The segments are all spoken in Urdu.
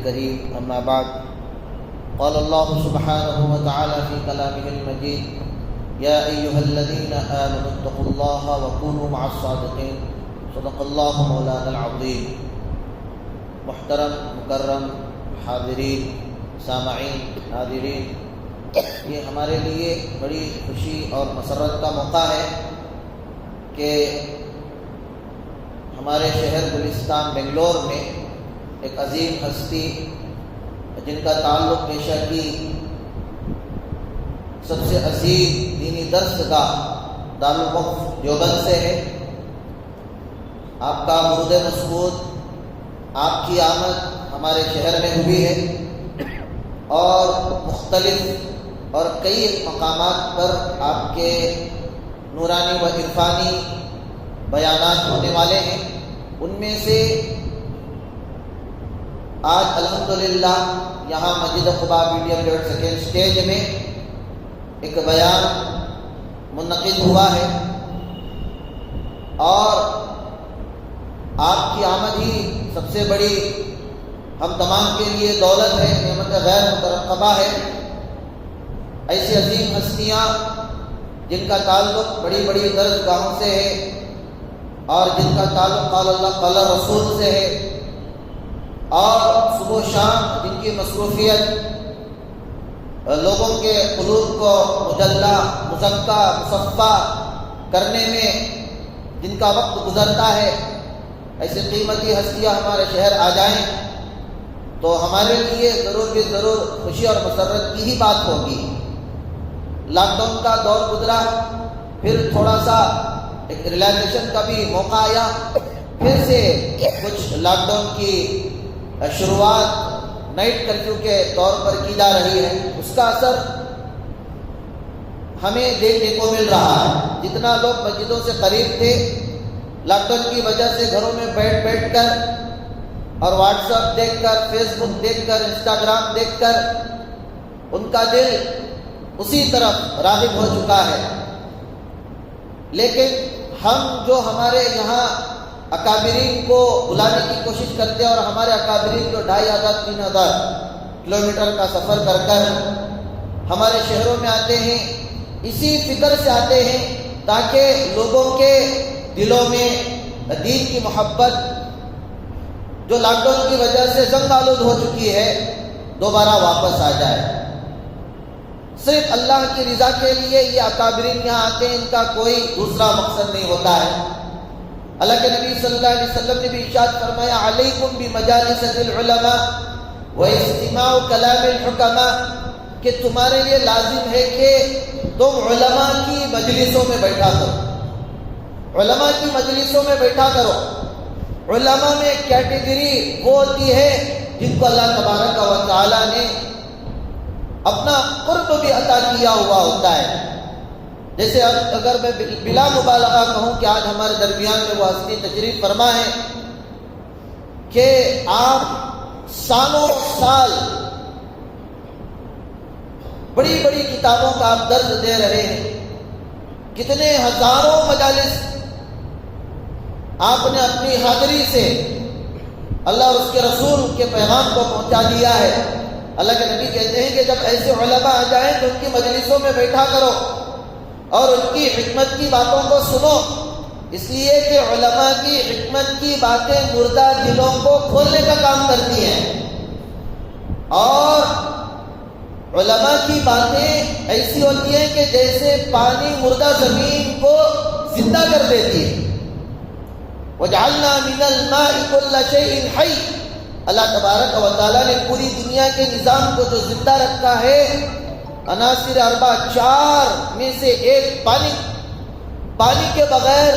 الكريم أما بعد قال الله سبحانه وتعالى في كلامه المجيد يا أيها الذين آمنوا اتقوا الله وكونوا مع الصادقين صدق الله مولانا العظيم. محترم مکرم حاضرین سامعین ناظرین، یہ ہمارے لیے بڑی خوشی اور مسرت کا موقع ہے کہ ہمارے شہر گلستان بنگلور میں ایک عظیم ہستی جن کا تعلق پیشہ کی سب سے عظیم دینی درسگاہ دارالوقف دیوبند سے ہے، آپ کا مرود مسعود، آپ کی آمد ہمارے شہر میں ہوئی ہے اور مختلف اور کئی مقامات پر آپ کے نورانی و عرفانی بیانات ہونے والے ہیں. ان میں سے آج الحمدللہ یہاں مسجد Quba medium get second stage میں ایک بیان منعقد ہوا ہے اور آپ کی آمد ہی سب سے بڑی ہم تمام کے لیے دولت ہے، نعمت غیر مترقبہ ہے. ایسی عظیم ہستیاں جن کا تعلق بڑی بڑی درسگاہوں سے ہے اور جن کا تعلق قال اللہ قال رسول سے ہے اور صبح و شام جن کی مصروفیت لوگوں کے قلوب کو مجلہ مزکہ مصفہ کرنے میں جن کا وقت گزرتا ہے، ایسی قیمتی ہستیاں ہمارے شہر آ جائیں تو ہمارے لیے ضرور بھی ضرور خوشی اور مسرت کی ہی بات ہوگی. لاک ڈاؤن کا دور گزرا، پھر تھوڑا سا ایک ریلیکسیشن کا بھی موقع آیا، پھر سے کچھ لاک ڈاؤن کی شروعات نائٹ کرفیو کے طور پر کی جا رہی ہے. اس کا اثر ہمیں دیکھنے کو مل رہا ہے. جتنا لوگ مسجدوں سے قریب تھے، لاک ڈاؤن کی وجہ سے گھروں میں بیٹھ کر اور واٹس ایپ دیکھ کر، فیس بک دیکھ کر، انسٹاگرام دیکھ کر ان کا دل اسی طرف راغب ہو چکا ہے. لیکن ہم جو ہمارے یہاں اکابرین کو بلانے کی کوشش کرتے ہیں اور ہمارے اکابرین جو 2500-3000 کلومیٹر کا سفر کر کر ہمارے شہروں میں آتے ہیں، اسی فکر سے آتے ہیں تاکہ لوگوں کے دلوں میں دین کی محبت جو لاک ڈاؤن کی وجہ سے زنگ آلود ہو چکی ہے دوبارہ واپس آ جائے. صرف اللہ کی رضا کے لیے یہ اکابرین یہاں آتے ہیں، ان کا کوئی دوسرا مقصد نہیں ہوتا ہے. اللہ کے نبی صلی اللہ علیہ وسلم نے بھی ارشاد فرمایا علیکم بمجالس العلماء واستماع کلام الحکماء، کہ تمہارے لیے لازم ہے کہ تم علماء کی مجلسوں میں بیٹھا کرو، علماء کی مجلسوں میں بیٹھا کرو. علماء میں ایک کیٹیگری وہ ہوتی ہے جن کو اللہ تبارک و تعالی نے اپنا قرب بھی عطا کیا ہوا ہوتا ہے. جیسے اگر میں بلا مبالغہ کہوں کہ آج ہمارے درمیان میں وہ ہستی تشریف فرما ہے کہ آپ سالوں سال بڑی بڑی کتابوں کا آپ درس دے رہے ہیں، کتنے ہزاروں مجالس آپ نے اپنی حاضری سے اللہ اور اس کے رسول کے پیغام کو پہنچا دیا ہے. اللہ کے نبی کہتے ہیں کہ جب ایسے علماء آ جائیں تو ان کی مجلسوں میں بیٹھا کرو اور ان کی حکمت کی باتوں کو سنو، اس لیے کہ علماء کی حکمت کی باتیں مردہ دلوں کو کھولنے کا کام کرتی ہیں اور علماء کی باتیں ایسی ہوتی ہیں کہ جیسے پانی مردہ زمین کو زندہ کر دیتی ہے. وَجَعَلْنَا مِنَ الْمَاءِ كُلَّ شَيْءٍ حَيٍّ، اللہ تبارک و تعالیٰ نے پوری دنیا کے نظام کو جو زندہ رکھا ہے، عناصر اربع 4 میں سے ایک پانی کے بغیر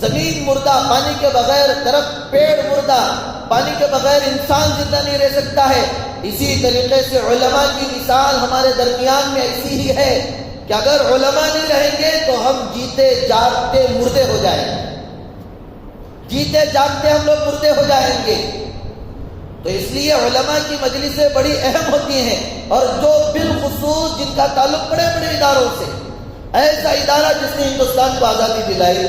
زمین مردہ، پانی کے بغیر درخت پیڑ مردہ، پانی کے بغیر انسان زندہ نہیں رہ سکتا ہے. اسی طریقے سے علماء کی مثال ہمارے درمیان میں ایسی ہی ہے کہ اگر علماء نہیں رہیں گے تو ہم جیتے جاگتے مردے ہو جائیں گے، جیتے جاگتے ہم لوگ مردے ہو جائیں گے. تو اس لیے علماء کی مجلسیں بڑی اہم ہوتی ہیں، اور جو بالخصوص جن کا تعلق بڑے بڑے اداروں سے، ایسا ادارہ جس نے ہندوستان کو آزادی دلائی،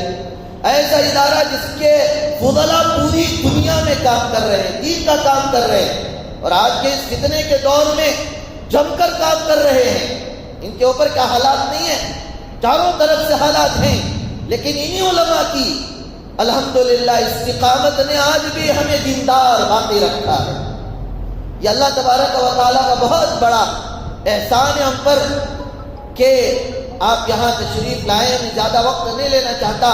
ایسا ادارہ جس کے فضلاء پوری دنیا میں کام کر رہے ہیں، دین کا کام کر رہے ہیں، اور آج کے اس فتنے کے دور میں جم کر کام کر رہے ہیں. ان کے اوپر کیا حالات نہیں ہیں؟ چاروں طرف سے حالات ہیں، لیکن انہی علماء کی الحمدللہ استقامت نے آج بھی ہمیں دیندار باقی رکھا ہے. یہ اللہ تبارک و تعالیٰ کا بہت بڑا احسان ہے ہم پر کہ آپ یہاں تشریف لائیں. میں زیادہ وقت نہیں لینا چاہتا،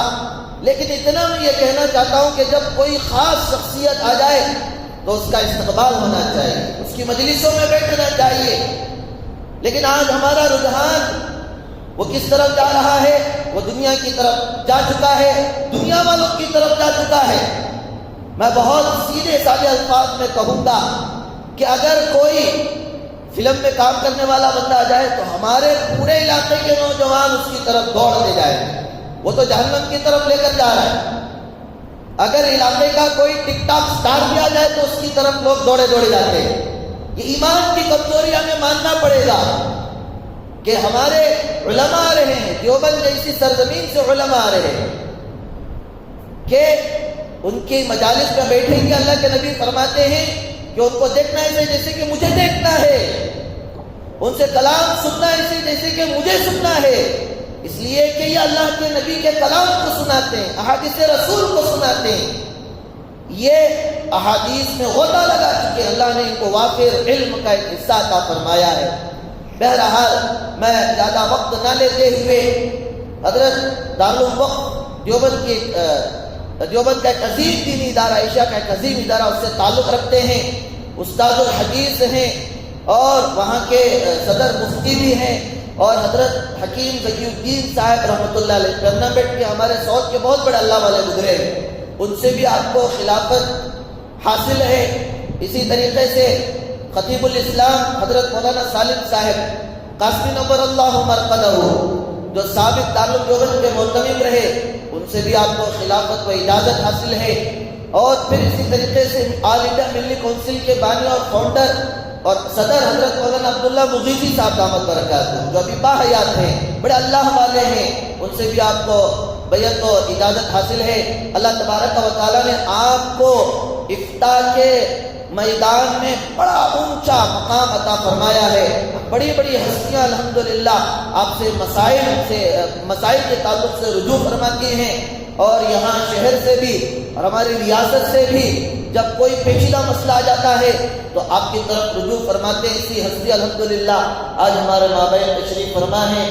لیکن اتنا میں یہ کہنا چاہتا ہوں کہ جب کوئی خاص شخصیت آ جائے تو اس کا استقبال ہونا چاہیے، اس کی مجلسوں میں بیٹھنا چاہیے. لیکن آج ہمارا رجحان وہ کس طرف جا رہا ہے؟ وہ دنیا کی طرف جا چکا ہے، دنیا والوں کی طرف جا چکا ہے. میں بہت سیدھے سادے الفاظ میں کہوں گا کہ اگر کوئی فلم میں کام کرنے والا بندہ آ جائے تو ہمارے پورے علاقے کے نوجوان اس کی طرف دوڑتے جائیں. وہ تو جہنم کی طرف لے کر جا رہا ہے. اگر علاقے کا کوئی ٹک ٹاک سٹار بھی آ جائے تو اس کی طرف لوگ دوڑے جاتے ہیں. یہ ایمان کی کمزوری ہمیں ماننا پڑے گا کہ ہمارے علماء آ رہے ہیں، دیوبند جیسی سرزمین سے علماء آ رہے ہیں کہ ان کی مجالس میں بیٹھیں گے. اللہ کے نبی فرماتے ہیں کہ ان کو دیکھنا ایسے جیسے کہ مجھے دیکھنا ہے، ان سے کلام سننا ایسے جیسے کہ مجھے سننا ہے. اس لیے کہ یہ اللہ کے نبی کے کلام کو سناتے ہیں، احادیث رسول کو سناتے ہیں. یہ احادیث میں غوطہ لگا چکے، اللہ نے ان کو وافر علم کا ایک حصہ عطا فرمایا ہے. بہرحال میں زیادہ وقت نہ لیتے ہوئے حضرت دارالوقف دیوبند کا ایک عظیم دینی ادارہ، ایشیا کا ایک عظیم ادارہ، اس سے تعلق رکھتے ہیں، استاد الحدیث ہیں اور وہاں کے صدر مفتی بھی ہیں، اور حضرت حکیم ذکی الدین صاحب رحمۃ اللہ علیہ ٹورنامنٹ کے ہمارے سعود کے بہت بڑے اللہ والے گزرے ہیں. ان سے بھی آپ کو خلافت حاصل ہے. اسی طریقے سے خطیب الاسلام حضرت مولانا سالم صاحب قاسمی نور اللہ مرقدہ جو سابق دارالدیوبند کے محتمم رہے، ان سے بھی آپ کو خلافت و اجازت حاصل ہے. اور پھر اسی طریقے سے آل انڈیا ملی کونسل کے بانی اور فاؤنڈر اور صدر حضرت مولانا عبداللہ مغیثی صاحب دامت برکاتہ جو ابھی باحیات ہیں، بڑے اللہ والے ہیں، ان سے بھی آپ کو بیعت و اجازت حاصل ہے. اللہ تبارک و تعالیٰ نے آپ کو افتاء کے میدان میں بڑا اونچا مقام عطا فرمایا ہے. بڑی ہستیاں الحمدللہ آپ سے مسائل کے تعلق سے رجوع فرماتی ہیں، اور یہاں شہر سے بھی اور ہماری ریاست سے بھی جب کوئی پیچیدہ مسئلہ آ جاتا ہے تو آپ کی طرف رجوع فرماتے ہیں. اسی ہستی الحمدللہ آج ہمارے مابین تشریف فرما ہے.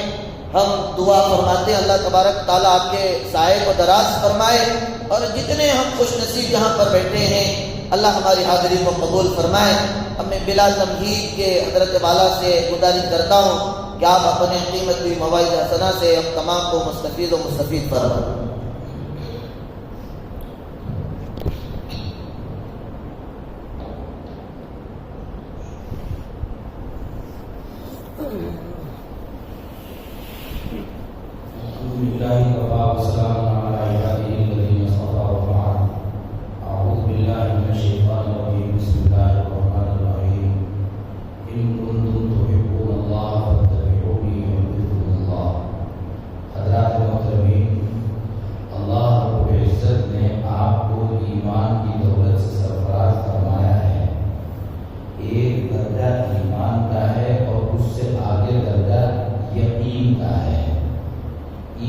ہم دعا فرماتے ہیں اللہ تبارک تعالیٰ آپ کے سائے کو دراز فرمائے، اور جتنے ہم خوش نصیب یہاں پر بیٹھے ہیں اللہ ہماری حاضری کو قبول فرمائے. اب میں بلا تمہید کے حضرت والا سے گزارش کرتا ہوں کہ آپ اپنے قیمتی مواعظ حسنہ سے ہم تمام کو مستفید و مستفید فرمائیں.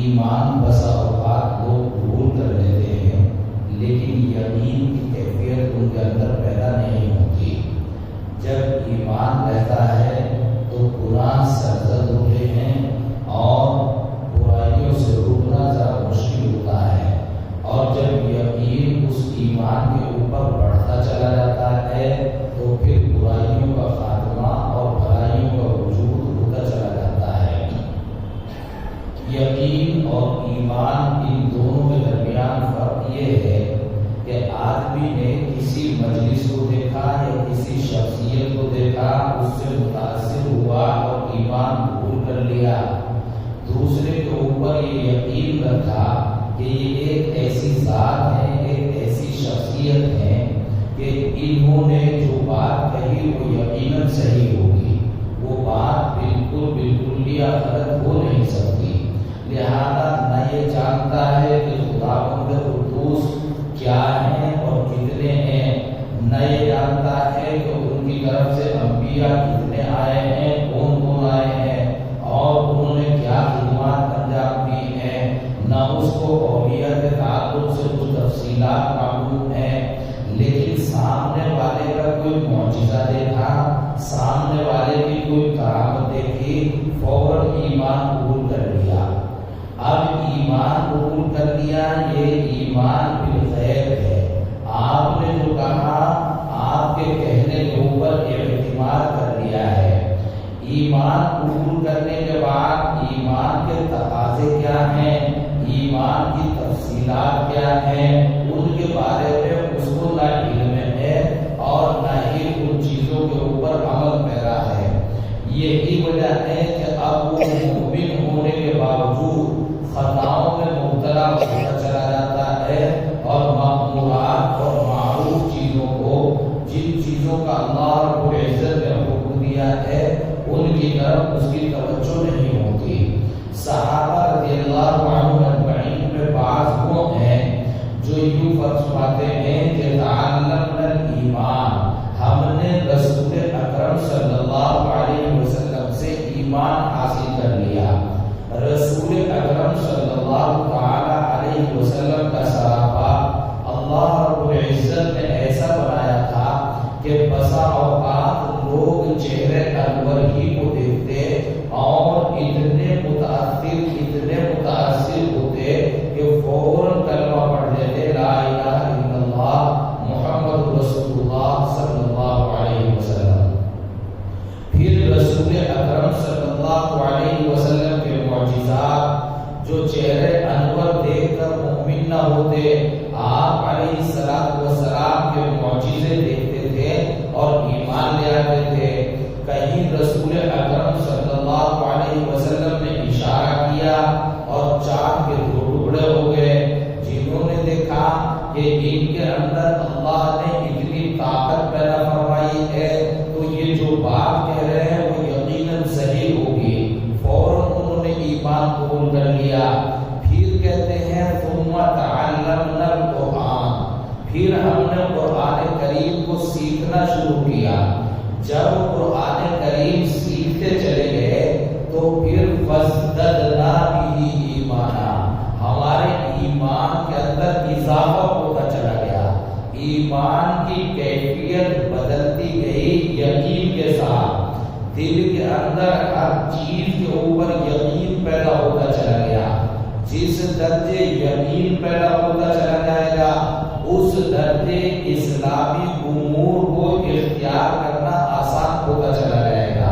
ایمان بسا اوقات لوگ قبول کر لیتے ہیں، لیکن یقین کی کیفیت ان کے اندر پیدا نہیں ہوتی. جب ایمان رہتا ہے تو گناہ سرزد ہوتے ہیں اور برائیوں سے روکنا ذرا مشکل ہوتا ہے، اور جب یقین اس ایمان کے اوپر بڑھتا چلا جاتا ہے تو پھر برائیوں کا خاتمہ اور بھلائیوں کا وجود ہوتا چلا جاتا ہے. یقین اور ایمان ان دونوں کے درمیان فرق یہ ہے کہ آدمی نے کسی مجلس کو دیکھا یا کسی شخصیت کو دیکھا، اس سے متاثر ہوا اور ایمان قبول کر لیا. دوسرے کے اوپر یہ یقین رکھا کہ یہ ایک ایسی ذات ہے، ایک ایسی شخصیت ہے کہ انہوں نے جو بات کہی وہ یقیناً صحیح ہوگی، وہ بات بالکل یا غلط ہو نہیں سکتی. لہذا نہ یہ جانتا ہے کہ خداوند قدوس کیا ہیں اور کتنے ہیں، نہ یہ جانتا ہے کہ ان کی انبیاء کتنے آئے ہیں، کون کون آئے ہیں اور انہوں نے کیا خدمات انجام دی ہیں، نہ اس کو اولیاء کے تعلق سے کچھ تفصیلات معلوم ہیں، لیکن سامنے والے کا کوئی معجزہ دیکھا، سامنے والے کی کوئی کرامت دیکھی، فوراً ایمان قبول کر لیا۔ اب ایمان قبول کر لیا، یہ ایمان بالغیب ہے۔ آپ نے جو کہا آپ کے کہنے کے اوپر اعتماد کر لیا ہے۔ ایمان قبول کرنے کے بعد ایمان کے تقاضے کیا ہیں، ایمان کی تفصیلات کیا ہیں، ان کے بارے میں اس کو نہ علم ہے اور نہ ہی ان چیزوں کے اوپر عمل پیرا ہے۔ یہی وجہ ہے کہ اب وہ مومن ہونے کے باوجود خطاؤں میں مبتلا ہوتا چلا جاتا ہے اور مأمورات اور معروف چیزوں کو، جن چیزوں کا اللہ رب العزت نے حکم دیا ہے، ان کی طرف اس کی توجہ نہیں ہوتی۔ صحابہ رضی اللہ عنہم اجمعین میں بعض وہ ہیں جو یوں فرماتے ہیں کہ تعلمنا الایمان، ہم نے رسول اکرم صلی اللہ علیہ وسلم سے ایمان حاصل کر لیا۔ رسول اکرم صلی اللہ تعالی علیہ وسلم کا سراپا اللہ رب العزت نے ایسا بنایا تھا کہ بسا اوقات لوگ چہرے انور ہی کو دیکھتے اور اتنے متاثر ہوتے کہ فوراً کلمہ پڑھ لیتے، لا الہ الا اللہ محمد رسول اللہ صلی اللہ علیہ وسلم۔ پھر رسول اکرم صلی اللہ علیہ وسلم کے معجزات جو چہرے انور دیکھ کر مومن نہ ہوتے، آپ علیہ السلام کے معجزے دیکھتے تھے اور ایمان لے آتے تھے۔ کہیں رسول اکرم صلی اللہ علیہ وسلم نے اشارہ کیا اور چاند کے دو ٹکڑے ہو گئے، جنہوں نے دیکھا کہ ان کے اندر اللہ نے اتنی طاقت پیدا فرمائی ہے تو یہ جو بات کہہ رہے ہیں وہ یقیناً صحیح ہوگی، فوراً انہوں نے ایمان قبول کر لیا۔ پھر کہتے ہیں ثم تعلمنا القرآن، پھر ہم نے قرآن کریم کو سیکھنا شروع کیا۔ جب قرآن کریم سیکھتے چلے گئے تو پھر فازددنا بہ ایمانا، ہمارے ایمان کے اندر اضافہ ہوتا چلا گیا، ایمان کی کیفیت بدلتی گئی یقین کے ساتھ، دل کے اندر ہر چیز کے اوپر یقین پیدا ہوتا چلا گیا۔ جس درجے یقین پیدا ہوتا چلا جائے گا اس درجے اسلامی امور کو اختیار کرنا آسان ہوتا چلا جائے گا۔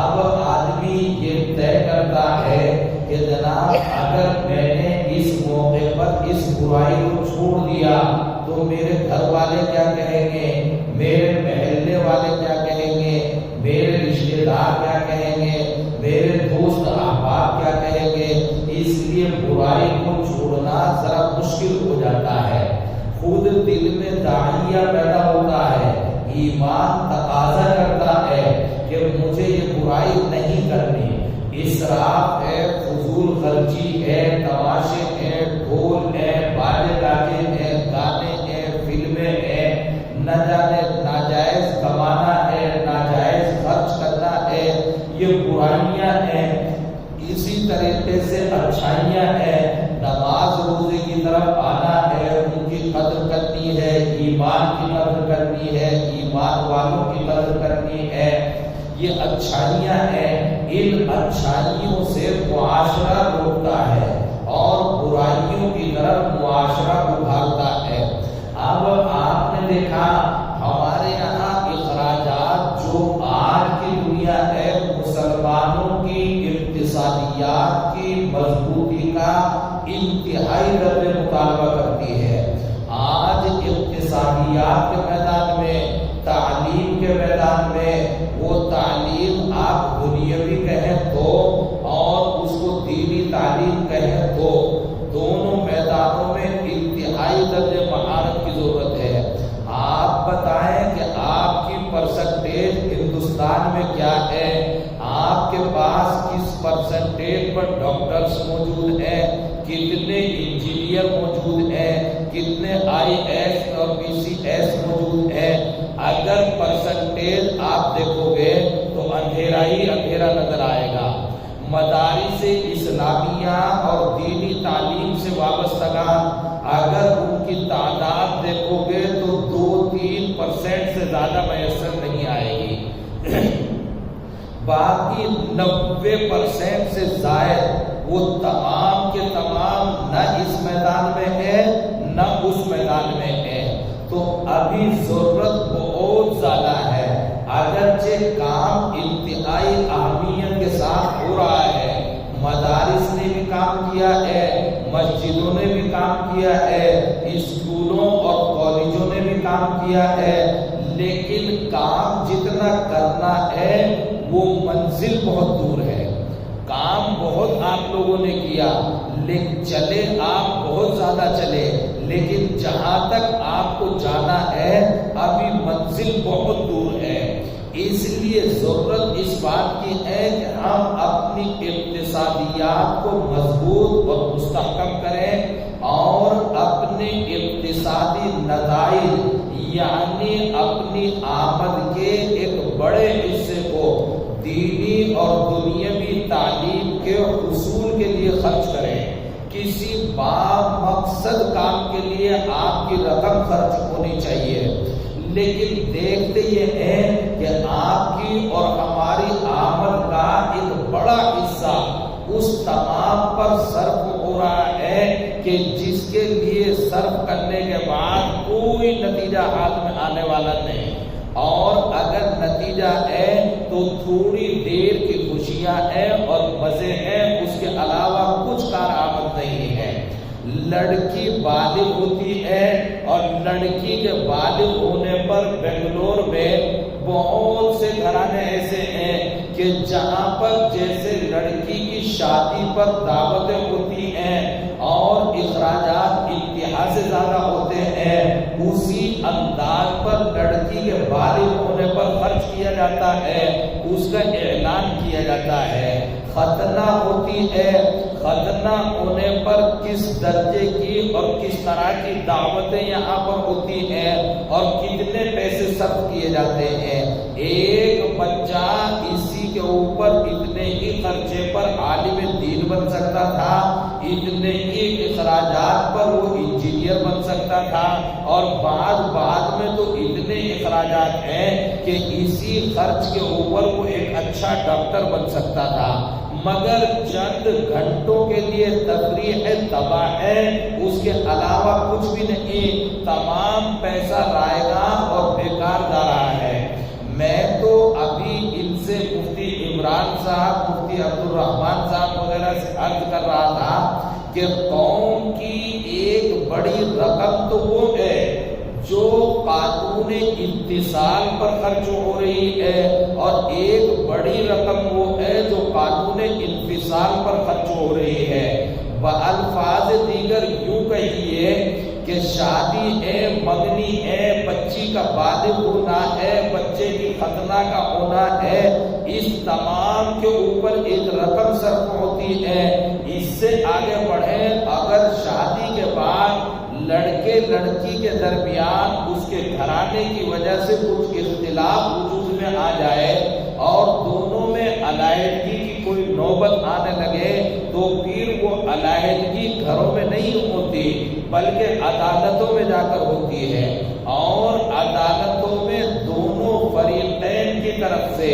اب آدمی یہ طے کرتا ہے کہ جناب اگر میں نے اس موقع پر اس برائی کو چھوڑ دیا تو میرے گھر والے کیا کہیں گے، میرے محلے والے کیا کہیں گے، میرے رشتے دار کیا کہیں گے، میرے دوست احباب کیا کہیں گے، اس لیے برائی کو چھوڑنا ذرا مشکل ہو جاتا ہے۔ خود دل میں داعیہ پیدا ہوتا ہے، ایمان تقاضا کرتا ہے کہ مجھے یہ برائی نہیں کرنی، اسراف ہے، فضول خرچی ہے، تماشے ہیں، ڈھول ہے، باجے گاجے ہیں، گانے ہیں، فلمیں ہیں، نہ جانے ناجائز کمانا ہے، ناجائز خرچ کرنا ہے، یہ برائیاں ہیں۔ اسی طریقے سے اچھائیاں ہیں، نماز روزے کی طرف آنا ہے، ان کی قدر کرنی ہے، ایمان کی قدر کرنی ہے، ایمان والوں کی قدر کرنی ہے، یہ اچھائیاں ہیں۔ ان اچھائیوں سے معاشرہ روکتا ہے اور برائیوں کی طرف معاشرہ ابھارتا ہے۔ اب آپ نے دیکھا ہمارے یہاں اخراجات جو آج کی دنیا ہے مسلمانوں کی اقتصادیات کی مضبوطی کا انتہائی درجے مطالبہ کرتی ہے۔ آج اقتصادیات کے میدان میں، تعلیم کے میدان میں، وہ تعلیم آپ دنیاوی کہیں تو اور اس کو دینی تعلیم کہیں تو، دونوں میدانوں میں انتہائی درجے مہارت کی ضرورت ہے۔ آپ بتائیں کہ آپ کی پرسنٹیج ہندوستان میں کیا ہے، آپ کے پاس کس پرسنٹیج پر ڈاکٹرز موجود ہیں، کتنے انجینئر موجود ہیں، کتنے IAS اور PCS موجود ہیں۔ اگر پرسنٹیج آپ دیکھو گے تو اندھیرا ہی اندھیرا نظر آئے گا۔ مدارس اسلامیہ اور دینی تعلیم سے وابستگان اگر ان کی تعداد دیکھو گے تو 2-3% سے زیادہ میسر نہیں آئے گی۔ باقی 90% سے زائد وہ تمام کے تمام نہ اس میدان میں ہے نہ اس میدان میں ہے۔ تو ابھی ضرورت بہت زیادہ ہے، اگرچہ کام انتہائی اہمیت کے ساتھ ہو رہا ہے، مدارس نے بھی کام کیا ہے، مسجدوں نے بھی کام کیا ہے، اسکولوں اور کالجوں نے بھی کام کیا ہے، لیکن کام جتنا کرنا ہے وہ منزل بہت دور ہے۔ کام بہت آپ لوگوں نے کیا، لیکن چلے آپ بہت زیادہ چلے، لیکن جہاں تک آپ کو جانا ہے ابھی منزل بہت دور ہے۔ اس لیے ضرورت اس بات کی ہے کہ ہم اپنی اقتصادیات کو مضبوط اور مستحکم کریں اور اپنے اقتصادی نتائج یعنی اپنی آمد کے ایک بڑے حصے کو دینی اور دنیاوی تعلیم کے حصول کے لیے خرچ کریں۔ کسی مقصد کام کے لیے آپ کی رقم خرچ ہونی چاہیے، لیکن دیکھتے یہ ہے کہ آپ کی اور ہماری آمد کا ایک بڑا حصہ اس تمام پر صرف ہو رہا ہے کہ جس کے لیے صرف کرنے کے بعد کوئی نتیجہ ہاتھ میں آنے والا نہیں، اور اگر نتیجہ ہے تو تھوڑی دیر کی خوشیاں ہیں اور مزے ہیں، اس کے علاوہ کچھ کارآمد نہیں ہے۔ لڑکی بالغ ہوتی ہے اور لڑکی کے بالغ ہونے پر بنگلور میں بہت سے گھرانے ایسے ہیں کہ جہاں پر جیسے لڑکی کی شادی پر دعوتیں ہوتی ہیں اور اخراجات انتہا سے زیادہ ہوتے ہیں، اسی انداز پر لڑکی کے بالغ ہونے پر خرچ کیا جاتا ہے، اس کا اعلان کیا جاتا ہے۔ ختنہ ہوتی ہے، ختنہ ہونے پر کس درجے کی اور کس طرح کی دعوتیں یہاں پر ہوتی ہیں اور کتنے پیسے صرف کیے جاتے ہیں۔ ایک بچہ اسی کے اوپر اتنے ہی خرچے پر عالم دین بن سکتا تھا، اتنے ہی اخراجات پر وہ انجینئر بن سکتا تھا، اور بعد میں تو اتنے اخراجات ہیں کہ اسی خرچ کے اوپر وہ ایک اچھا ڈاکٹر بن سکتا تھا، مگر چند گھنٹوں کے لیے تفریح تباہ ہے، اس کے علاوہ کچھ بھی نہیں، تمام پیسہ رائگاں اور بیکار جا رہا ہے۔ میں تو ابھی ان سے مفتی عمران صاحب، مفتی عبدالرحمان صاحب وغیرہ سے عرض کر رہا تھا کہ قوم کی ایک بڑی رقم تو وہ ہے جو قانون اتصال پر خرچ ہو رہی ہے، اور ایک بڑی رقم وہ ہے جو قانون انفصال پر خرچ ہو رہی ہے۔ بالفاظ دیگر یوں کہیے کہ شادی ہے، منگنی ہے، بچی کا بالغ ہونا ہے، بچے کی ختنہ کا ہونا ہے، اس تمام کے اوپر ایک رقم صرف ہوتی ہے۔ اس سے آگے بڑھیں، اگر شادی کے بعد لڑکے لڑکی کے درمیان اس کے گھرانے کی وجہ سے کچھ اختلاف وجود میں آ جائے اور دونوں میں علیحدگی کی کوئی نوبت آنے لگے تو پھر وہ علیحدگی گھروں میں نہیں ہوتی بلکہ عدالتوں میں جا کر ہوتی ہے، اور عدالتوں میں دونوں فریقین کی طرف سے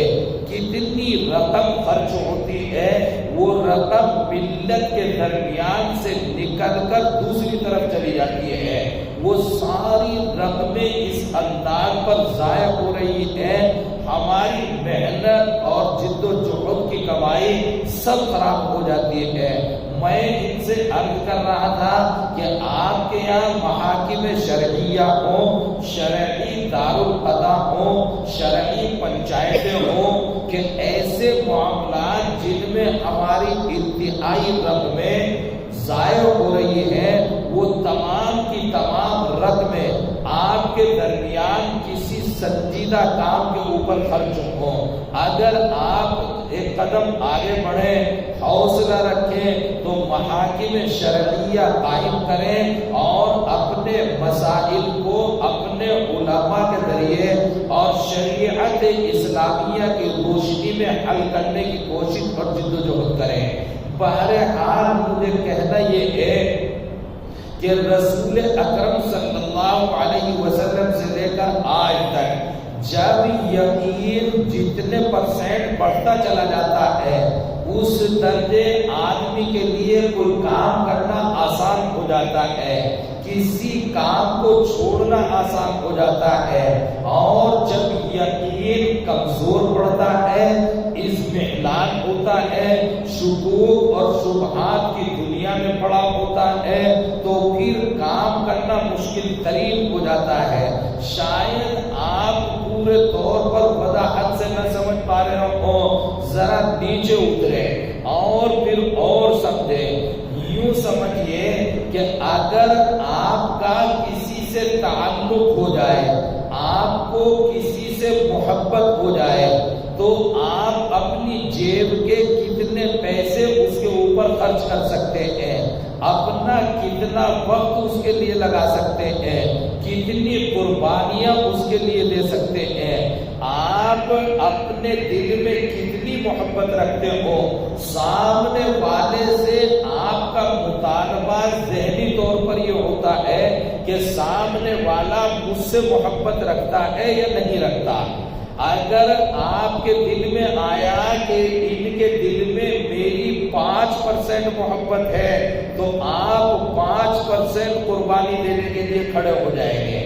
کتنی رقم خرچ ہوتی ہے، وہ رقم ملت کے درمیان سے نکل کر دوسری طرف چلی جاتی ہے، وہ ساری رقمیں اس انداز پر ضائع ہو رہی ہے، ہماری محنت اور جد و جہد کی کمائی سب خراب ہو جاتی ہے۔ میں ان سے عرض کر رہا تھا کہ آپ کے یہاں محاکم شرعیہ ہوں، شرعی دارالقضا ہوں، شرعی پنچایتیں ہوں، کہ ایسے معاملات جن میں ہماری انتہائی رقمیں ضائع ہو رہی ہیں، وہ تمام کی تمام رقمیں آپ کے درمیان کسی سنجیدہ کام کے اوپر خرچ ہوں۔ اگر آپ ایک قدم آگے بڑھیں، حوصلہ رکھیں تو محاکم شرعیہ قائم کریں اور اپنے مسائل کو اپنے علماء کے ذریعے شرائط اسلامیہ کی روشنی میں حل کرنے کی کوشش اور جدوجہد کریں۔ بہرحال مجھے کہنا یہ ہے کہ رسول اکرم صلی اللہ علیہ وسلم سے لے کر آج تک جب یقین جتنے % بڑھتا چلا جاتا ہے اس درجے آدمی کے لیے کوئی کام کرنا آسان ہو جاتا ہے، کسی کام کو چھوڑنا آسان ہو جاتا ہے، اور جب یقین کمزور پڑتا ہے، اطمینان ہوتا ہے، شکوک اور شبہات کی دنیا میں پڑا ہوتا ہے، تو پھر کام کرنا مشکل ترین ہو جاتا ہے۔ شاید آپ پورے طور پر وضاحت سے نہ سمجھ پا رہے ہوں، ذرا نیچے اترے اور پھر اور سمجھیں۔ یوں سمجھیے کہ اگر آپ کا کسی سے تعلق ہو جائے، آپ کو کسی سے محبت ہو جائے، تو آپ اپنی جیب کے کتنے پیسے اس کے اوپر خرچ کر سکتے ہیں، اپنا کتنا وقت اس کے لیے لگا سکتے ہیں، کتنی قربانیاں اس کے لیے دے سکتے ہیں، آپ اپنے دل میں کتنی محبت رکھتے ہو۔ سامنے والے سے آپ کا مطالبہ ذہنی طور پر یہ ہوتا ہے کہ سامنے والا مجھ سے محبت رکھتا ہے یا نہیں رکھتا۔ اگر آپ کے دل میں آیا کہ ان کے دل میں میری 5% محبت ہے، تو آپ 5% قربانی دینے کے لیے کھڑے ہو جائیں گے۔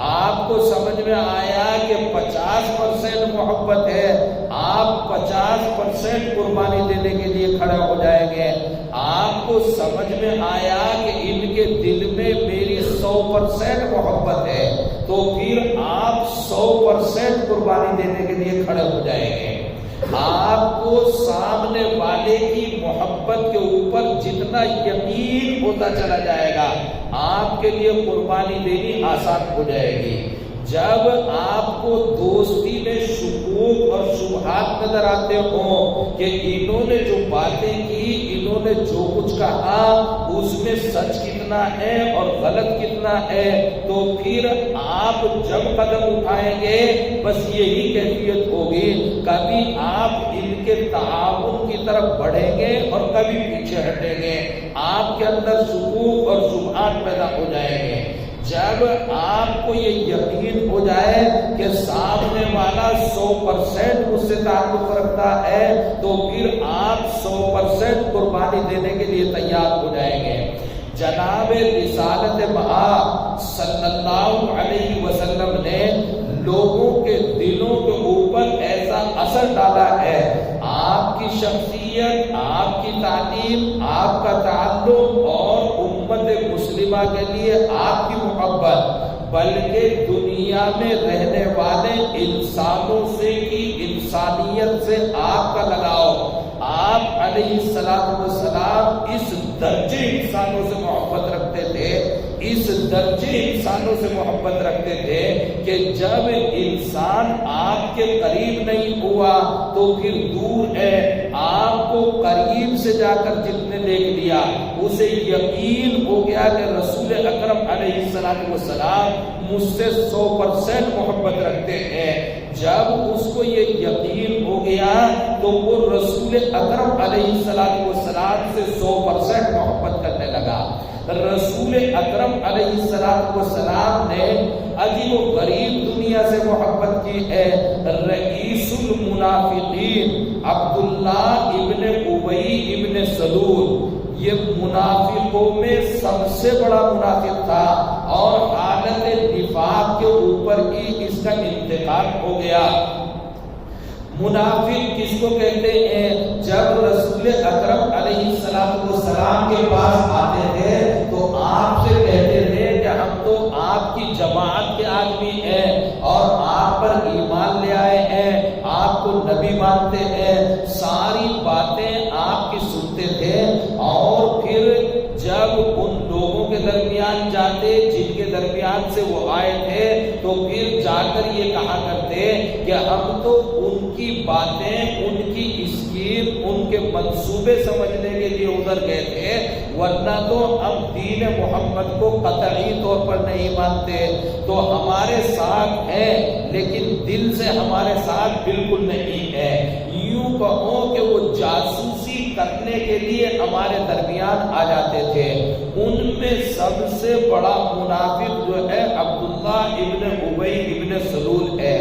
آپ کو سمجھ میں آیا کہ 50% محبت ہے، آپ 50% قربانی دینے کے لیے کھڑے ہو جائیں گے۔ آپ کو سمجھ میں آیا کہ ان کے دل میں میری 100% محبت ہے، تو پھر آپ 100% قربانی دینے کے لیے کھڑے ہو جائیں گے۔ آپ کو سامنے والے کی محبت کے اوپر جتنا یقین ہوتا چلا جائے گا، آپ کے لیے قربانی دینی آسان ہو جائے گی۔ جب آپ کو دوستی میں شکوک اور شبہات نظر آتے ہوں کہ انہوں نے جو باتیں کی، انہوں نے جو کچھ کہا، اس میں سچ کتنا ہے اور غلط کتنا ہے، تو پھر آپ جب قدم اٹھائیں گے بس یہی کیفیت ہوگی، کبھی آپ ان کے تعاون کی طرف بڑھیں گے اور کبھی پیچھے ہٹیں گے۔ آپ کے اندر شکوک اور شبہات پیدا ہو جائیں گے۔ جب آپ کو یہ یقین ہو جائے کہ سامنے والا 100% مجھ سے تعلق رکھتا ہے، تو پھر آپ 100% قربانی دینے کے لیے تیار ہو جائیں گے۔ جناب رسالت مآب صلی اللہ علیہ وسلم نے لوگوں کے دلوں کے اوپر ایسا اثر ڈالا ہے، آپ کی شخصیت، آپ کی تعلیم، آپ کا تعلق اور امت مسلمہ کے لیے آپ کی محبت، بلکہ دنیا میں رہنے والے انسانوں سے کی انسانیت سے آپ کا لگاؤ۔ آپ علیہ السلام اس درجے انسانوں سے محبت رکھتے تھے، اس درجے انسانوں سے محبت رکھتے تھے کہ جب انسان آپ کے قریب نہیں ہوا تو پھر دور ہے، آپ کو قریب سے جا کر جس نے دیکھ لیا اسے یقین ہو گیا کہ رسول اکرم علیہ السلام مجھ سے 100% محبت رکھتے ہیں۔ جب اس کو یہ یقین ہو گیا تو وہ رسول اکرم علیہ السلام سے 100% محبت کرنے لگا۔ رسول اکرم علیہ السلام نے عجیب و غریب دنیا سے محبت کی ہے۔ رئیس المنافقین عبداللہ ابن ابی ابن سلول، یہ منافقوں میں سب سے بڑا منافق تھا اور حالت نفاق کے اوپر ہی اس کا انتقال ہو گیا۔ منافق کس کو کہتے ہیں؟ جب رسول اکرم علیہ السلام کے پاس آتے تھے تو آپ سے کہتے تھے کہ ہم تو آپ کی جماعت کے آدمی ہیں اور آپ پر ایمان لے آئے ہیں، آپ کو نبی مانتے ہیں، ساری باتیں آپ کی سنتے تھے، اور پھر جب ان لوگوں کے درمیان جاتے جن کے درمیان سے وہ آئے تھے تو پھر جا کر یہ کہا کرتے تھے کہ ہم تو ان کی باتیں، ان کی اسکیم، ان کے منصوبے سمجھنے کے لیے ادھر گئے تھے، ورنہ تو ہم دین محمد کو قطعی طور پر نہیں مانتے. تو ہمارے ساتھ ہیں لیکن دل سے ہمارے ساتھ بالکل نہیں ہے. یوں کہو کہ وہ جاسوسی کرنے کے لیے ہمارے درمیان آ جاتے تھے. ان میں سب سے بڑا منافق جو ہے عبداللہ ابن ابی ابن سلول ہے.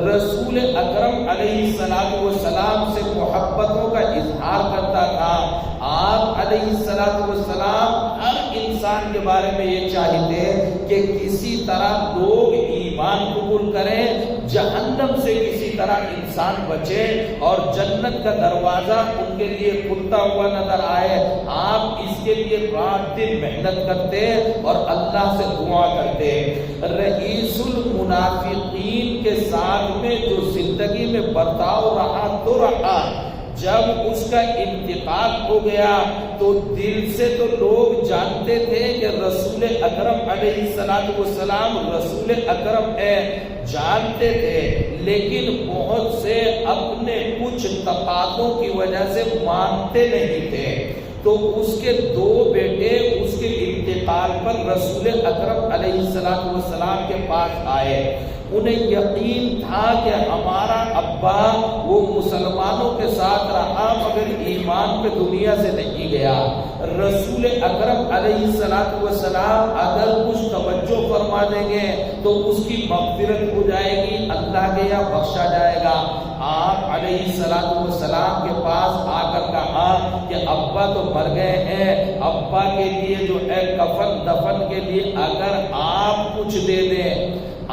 رسول اکرم علیہ السلام سے محبتوں کا اظہار کرتا تھا. آپ علیہ السلام ہر انسان کے بارے میں یہ چاہتے کہ کسی طرح لوگ ایمان قبول کریں، جہنم سے کسی طرح انسان بچے اور جنت کا دروازہ ان کے لیے کھلتا ہوا نظر آئے. آپ اس کے لیے رات دن محنت کرتے اور اللہ سے دعا کرتے. رئیس المنافقین کے ساتھ میں جو زندگی میں برتاؤ رہا تو رہا، جب اس کا انتقال ہو گیا تو دل سے تو لوگ جانتے تھے کہ رسول اکرم علیہ السلام رسول اکرم ہے، جانتے تھے، لیکن بہت سے اپنے کچھ تقاضوں کی وجہ سے مانتے نہیں تھے. تو اس کے دو بیٹے اس کے انتقال پر رسول اکرم علیہ السلام کے پاس آئے. انہیں یقین تھا کہ ہمارا ابا وہ مسلمانوں کے ساتھ رہا مگر ایمان پہ دنیا سے نہیں گیا. رسول اکرم علیہ السلام اگر کچھ توجہ فرما دیں گے تو اس کی مغفرت ہو جائے گی، اللہ کے یہاں بخشا جائے گا. آپ علیہ السلام کے پاس آ کر کہا کہ ابا تو مر گئے ہیں، ابا کے لیے جو ہے کفن دفن کے لیے اگر آپ کچھ دے دیں،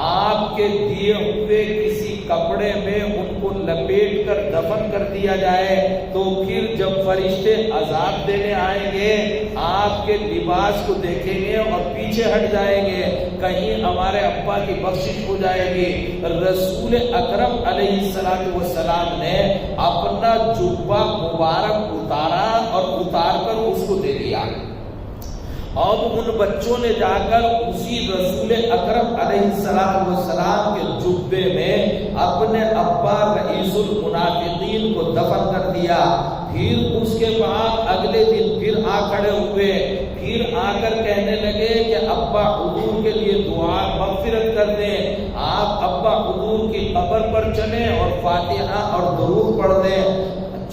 آپ کے دیے ہوئے کسی کپڑے میں ان کو لپیٹ کر دفن کر دیا جائے تو پھر جب فرشتے عذاب دینے آئیں گے آپ کے لباس کو دیکھیں گے اور پیچھے ہٹ جائیں گے، کہیں ہمارے ابا کی بخشش ہو جائے گی. رسول اکرم علیہ السلام نے اپنا جبہ مبارک اتارا اور اتار کر اس کو دے دیا. اب ان بچوں نے جا کر اسی رسول اکرم علیہ السلام کے جبے میں اپنے ابا رئیس المنافقین کو دفن کر دیا. پھر اس کے بعد اگلے دن پھر آ کھڑے ہوئے، پھر آ کر کہنے لگے کہ ابا حضور کے لیے دعا مغفرت کر دیں. آپ ابا حضور کی قبر پر چلیں اور فاتحہ اور درود پڑھ دیں.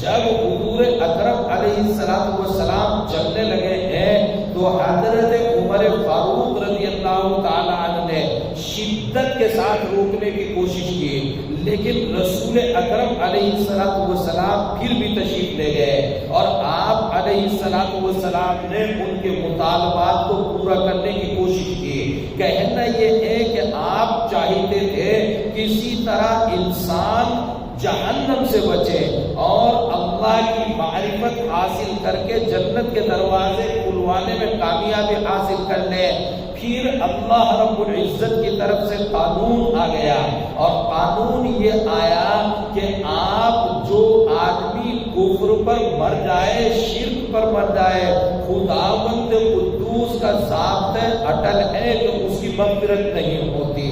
جب حضور اکرم علیہ السلام چلنے لگے ہیں تو حضرت عمر فاروق رضی اللہ تعالی عنہ نے شدت کے ساتھ روکنے کی کوشش کی، لیکن رسول اکرم علیہ السلام پھر بھی تشریف لے گئے اور آپ علیہ السلام نے ان کے مطالبات کو پورا کرنے کی کوشش کی. کہنا یہ ہے کہ آپ چاہتے تھے کسی طرح انسان جہنم سے بچے اور اللہ کی معرفت حاصل کر کے جنت کے دروازے کھلوانے میں کامیابی حاصل کر لے. پھر اللہ رب العزت کی طرف سے قانون آ گیا اور قانون یہ آیا کہ آپ جو آدمی کفر پر مر جائے، شرک پر مر جائے، خداوند قدوس کا ضابطہ اٹل ہے کہ اس کی مغفرت نہیں ہوتی،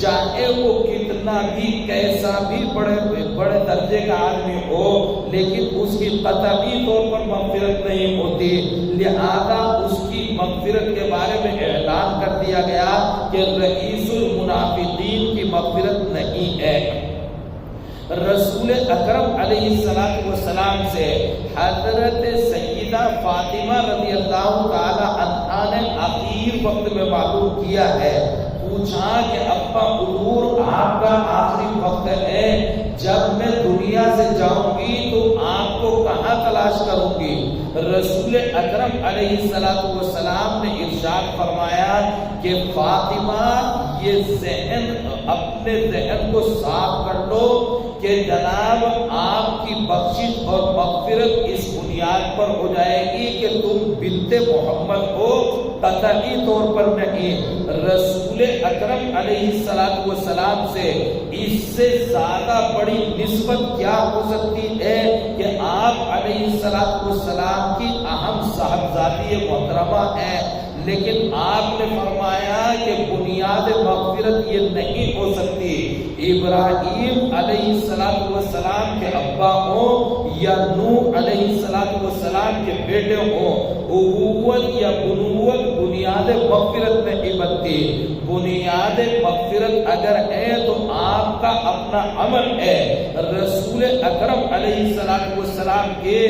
چاہے وہ کتنا بھی کیسا بھی بڑے درجے کا آدمی ہو، لیکن اس کی قطعی طور پر مغفرت نہیں ہوتی. لہذا اس کی مغفرت کے بارے میں اعلان کر دیا گیا کہ رئیس المنافقین کی مغفرت نہیں ہے. رسول اکرم علیہ السلام سے حضرت سیدہ فاطمہ رضی اللہ تعالی عنہا نے آخر وقت میں معلوم کیا ہے، پوچھا کہ ابا حضور آپ کا آخری وقت ہے، جب میں دنیا سے جاؤں گی تو آپ کو کہاں تلاش کروں گی؟ رسول اکرم علیہ السلام نے ارشاد فرمایا کہ فاطمہ یہ اپنے ذہن کو صاف کر لو کہ جناب آپ کی بخشش اور مغفرت اس بنیاد پر ہو جائے گی کہ تم بنت محمد ہو، قطعی طور پر نہیں. رسول اکرم علیہ السلام سے اس سے زیادہ بڑی نسبت کیا ہو سکتی ہے کہ آپ علیہ السلام کی اہم صاحبزادی محترمہ ہیں، لیکن آپ نے فرمایا کہ بنیاد مغفرت یہ نہیں ہو سکتی ابراہیم علیہ السلام کے ابا ہوں یا نوح علیہ السلام کے بیٹے ہوں، ابوت یا بنوت بنیاد مغفرت نہیں بنتی۔ بنیاد مغفرت اگر ہے تو آپ کا اپنا عمل ہے، رسول اکرم علیہ السلام کے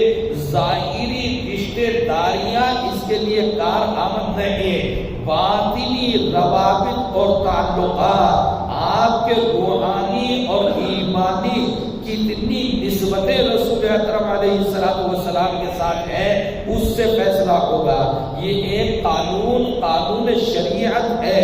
ظاہری رشتے داریاں اس کے لیے کارآمد نہیں، باطنی روابط اور تعلقات آپ کے روحانی اور ایمانی کتنی نسبتیں رسول اکرم علیہ السلام کے ساتھ ہیں اس سے فیصلہ ہوگا۔ یہ ایک قانون شریعت ہے،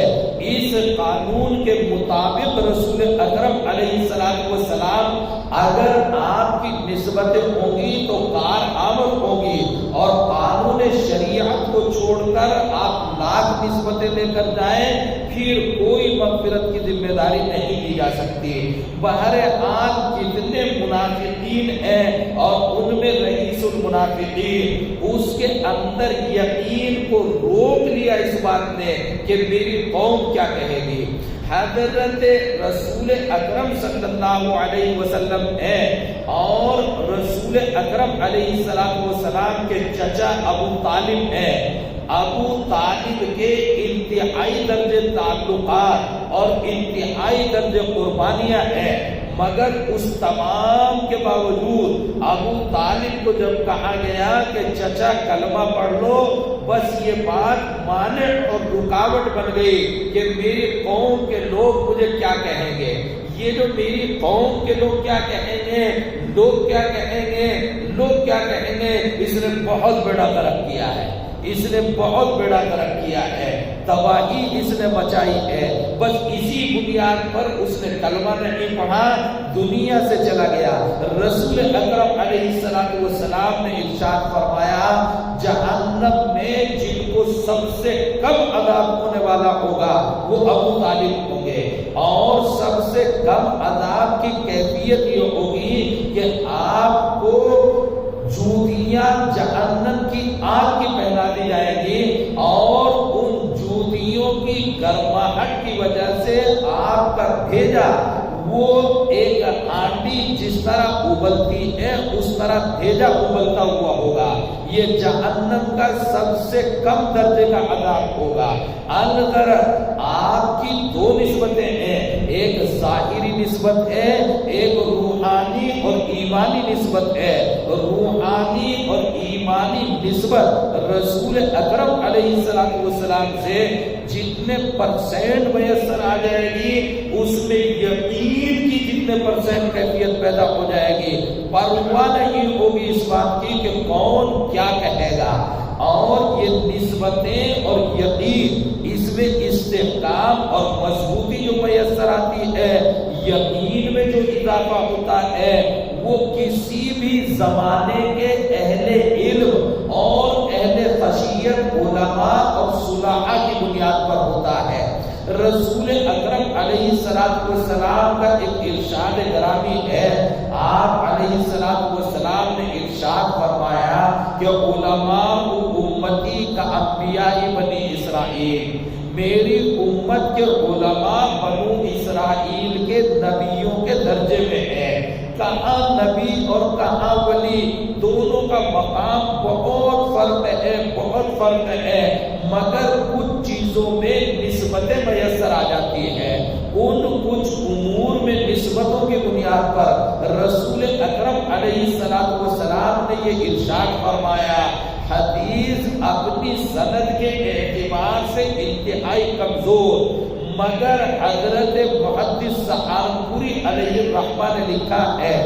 اس قانون کے مطابق رسول اکرم علیہ السلام اگر آپ کی نسبتیں ہوں گی تو کارآمد ہوگی، اور قانون شریعت کو چھوڑ کر آپ لاکھ نسبتیں لے کر جائیں پھر کوئی مغفرت کی ذمہ داری نہیں لی جا سکتی۔ بہرحال جتنے منافقین ہیں اور ان میں رئیس المنافقین، اس کے اندر یقین کو روک لیا اس بات نے کہ میری قوم کیا کہے گی۔ حضرت رسول اکرم صلی اللہ علیہ وسلم ہے اور رسول اکرم علیہ السلام کے چچا ابو طالب ہے۔ ابو طالب کے انتہائی درجے تعلقات اور انتہائی درجے قربانیاں ہیں، مگر اس تمام کے باوجود ابو طالب کو جب کہا گیا کہ چچا کلمہ پڑھ لو، بس یہ بات مانع اور رکاوٹ بن گئی کہ میری قوم کے لوگ مجھے کیا کہیں گے، یہ جو میری قوم کے لوگ کیا کہیں گے، لوگ کیا کہیں گے، لوگ کیا کہیں گے۔ اس نے بہت بڑا غلط کیا ہے، اس نے بہت بڑا غلط کیا ہے، تباہی اس نے مچائی ہے۔ بس اسی بنیاد پر اس نے کلمہ نہیں پڑھا، دنیا سے چلا گیا۔ رسول اکرم علیہ السلام نے ارشاد فرمایا جہنم میں جن کو سب سے کم عذاب ہونے والا ہوگا وہ ابو طالب ہوں گے، اور سب سے کم عذاب کی کیفیت یہ ہوگی کہ آپ کو جوتیاں جہنم کی آگ کی پہنا دی جائیں گی، اور ان جوتیوں کی گرماہٹ کی وجہ سے آپ کا بھیجا وہ ایک ہانڈی جس طرح ابلتی ہے اس طرح بھیجا ابلتا ہوا ہوگا۔ یہ جہنم کا سب سے کم درجے کا عذاب ہوگا۔ اگر آپ کی دو نسبتیں ہیں، ایک ظاہری نسبت ہے، ایک روحانی اور ایمانی نسبت ہے۔ روحانی اور ایمانی نسبت رسول اکرم علیہ السلام سے جتنے پرسنٹ میسر آ جائے گی، اس میں یقین کی جتنے پرسنٹ کیفیت پیدا ہو جائے گی۔ پرواہ نہیں ہوگی اس بات کی کہ کون کیا کہے گا، اور یہ نسبتیں اور یقین اس میں استحکام اور مضبوطی جو میسر آتی ہے، یقین میں جو اضافہ ہوتا ہے، وہ کسی بھی زمانے کے اہل علم اور اہل خشیت علماء اور صلحاء کی بنیاد پر ہوتا ہے۔ رسول اکرم علیہ السلام کا ایک ارشاد گرامی ہے، آپ علیہ السلام نے ارشاد فرمایا کہ علماء امتی کا انبیاء بنی اسرائیل، میری امت کے علماء بنو اسرائیل کے نبیوں کے درجے میں ہے۔ کہاں نبی اور کہاں ولی، دونوں کا مقام بہت فرق ہے، بہت فرق ہے، مگر کچھ چیزوں میں نسبتیں میسر آ جاتی ہیں۔ ان کچھ امور میں نسبتوں کی بنیاد پر رسول اکرم علیہ السلام نے یہ ارشاد فرمایا، حدیث اپنی سند کے اعتبار سے انتہائی کمزور، مگر حضرت محدث سہارنپوری علیہ الرحمہ نے لکھا ہے،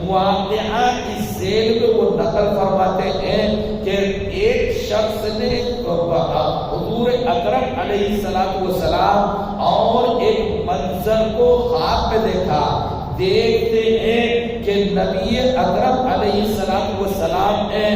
واقعہ اس ذیل میں وہ نقل فرماتے ہیں کہ ایک شخص نے حضور اکرم علیہ السلام اور ایک منظر کو خواب میں دیکھا۔ دیکھتے ہیں کہ نبی اکرم علیہ السلام ہے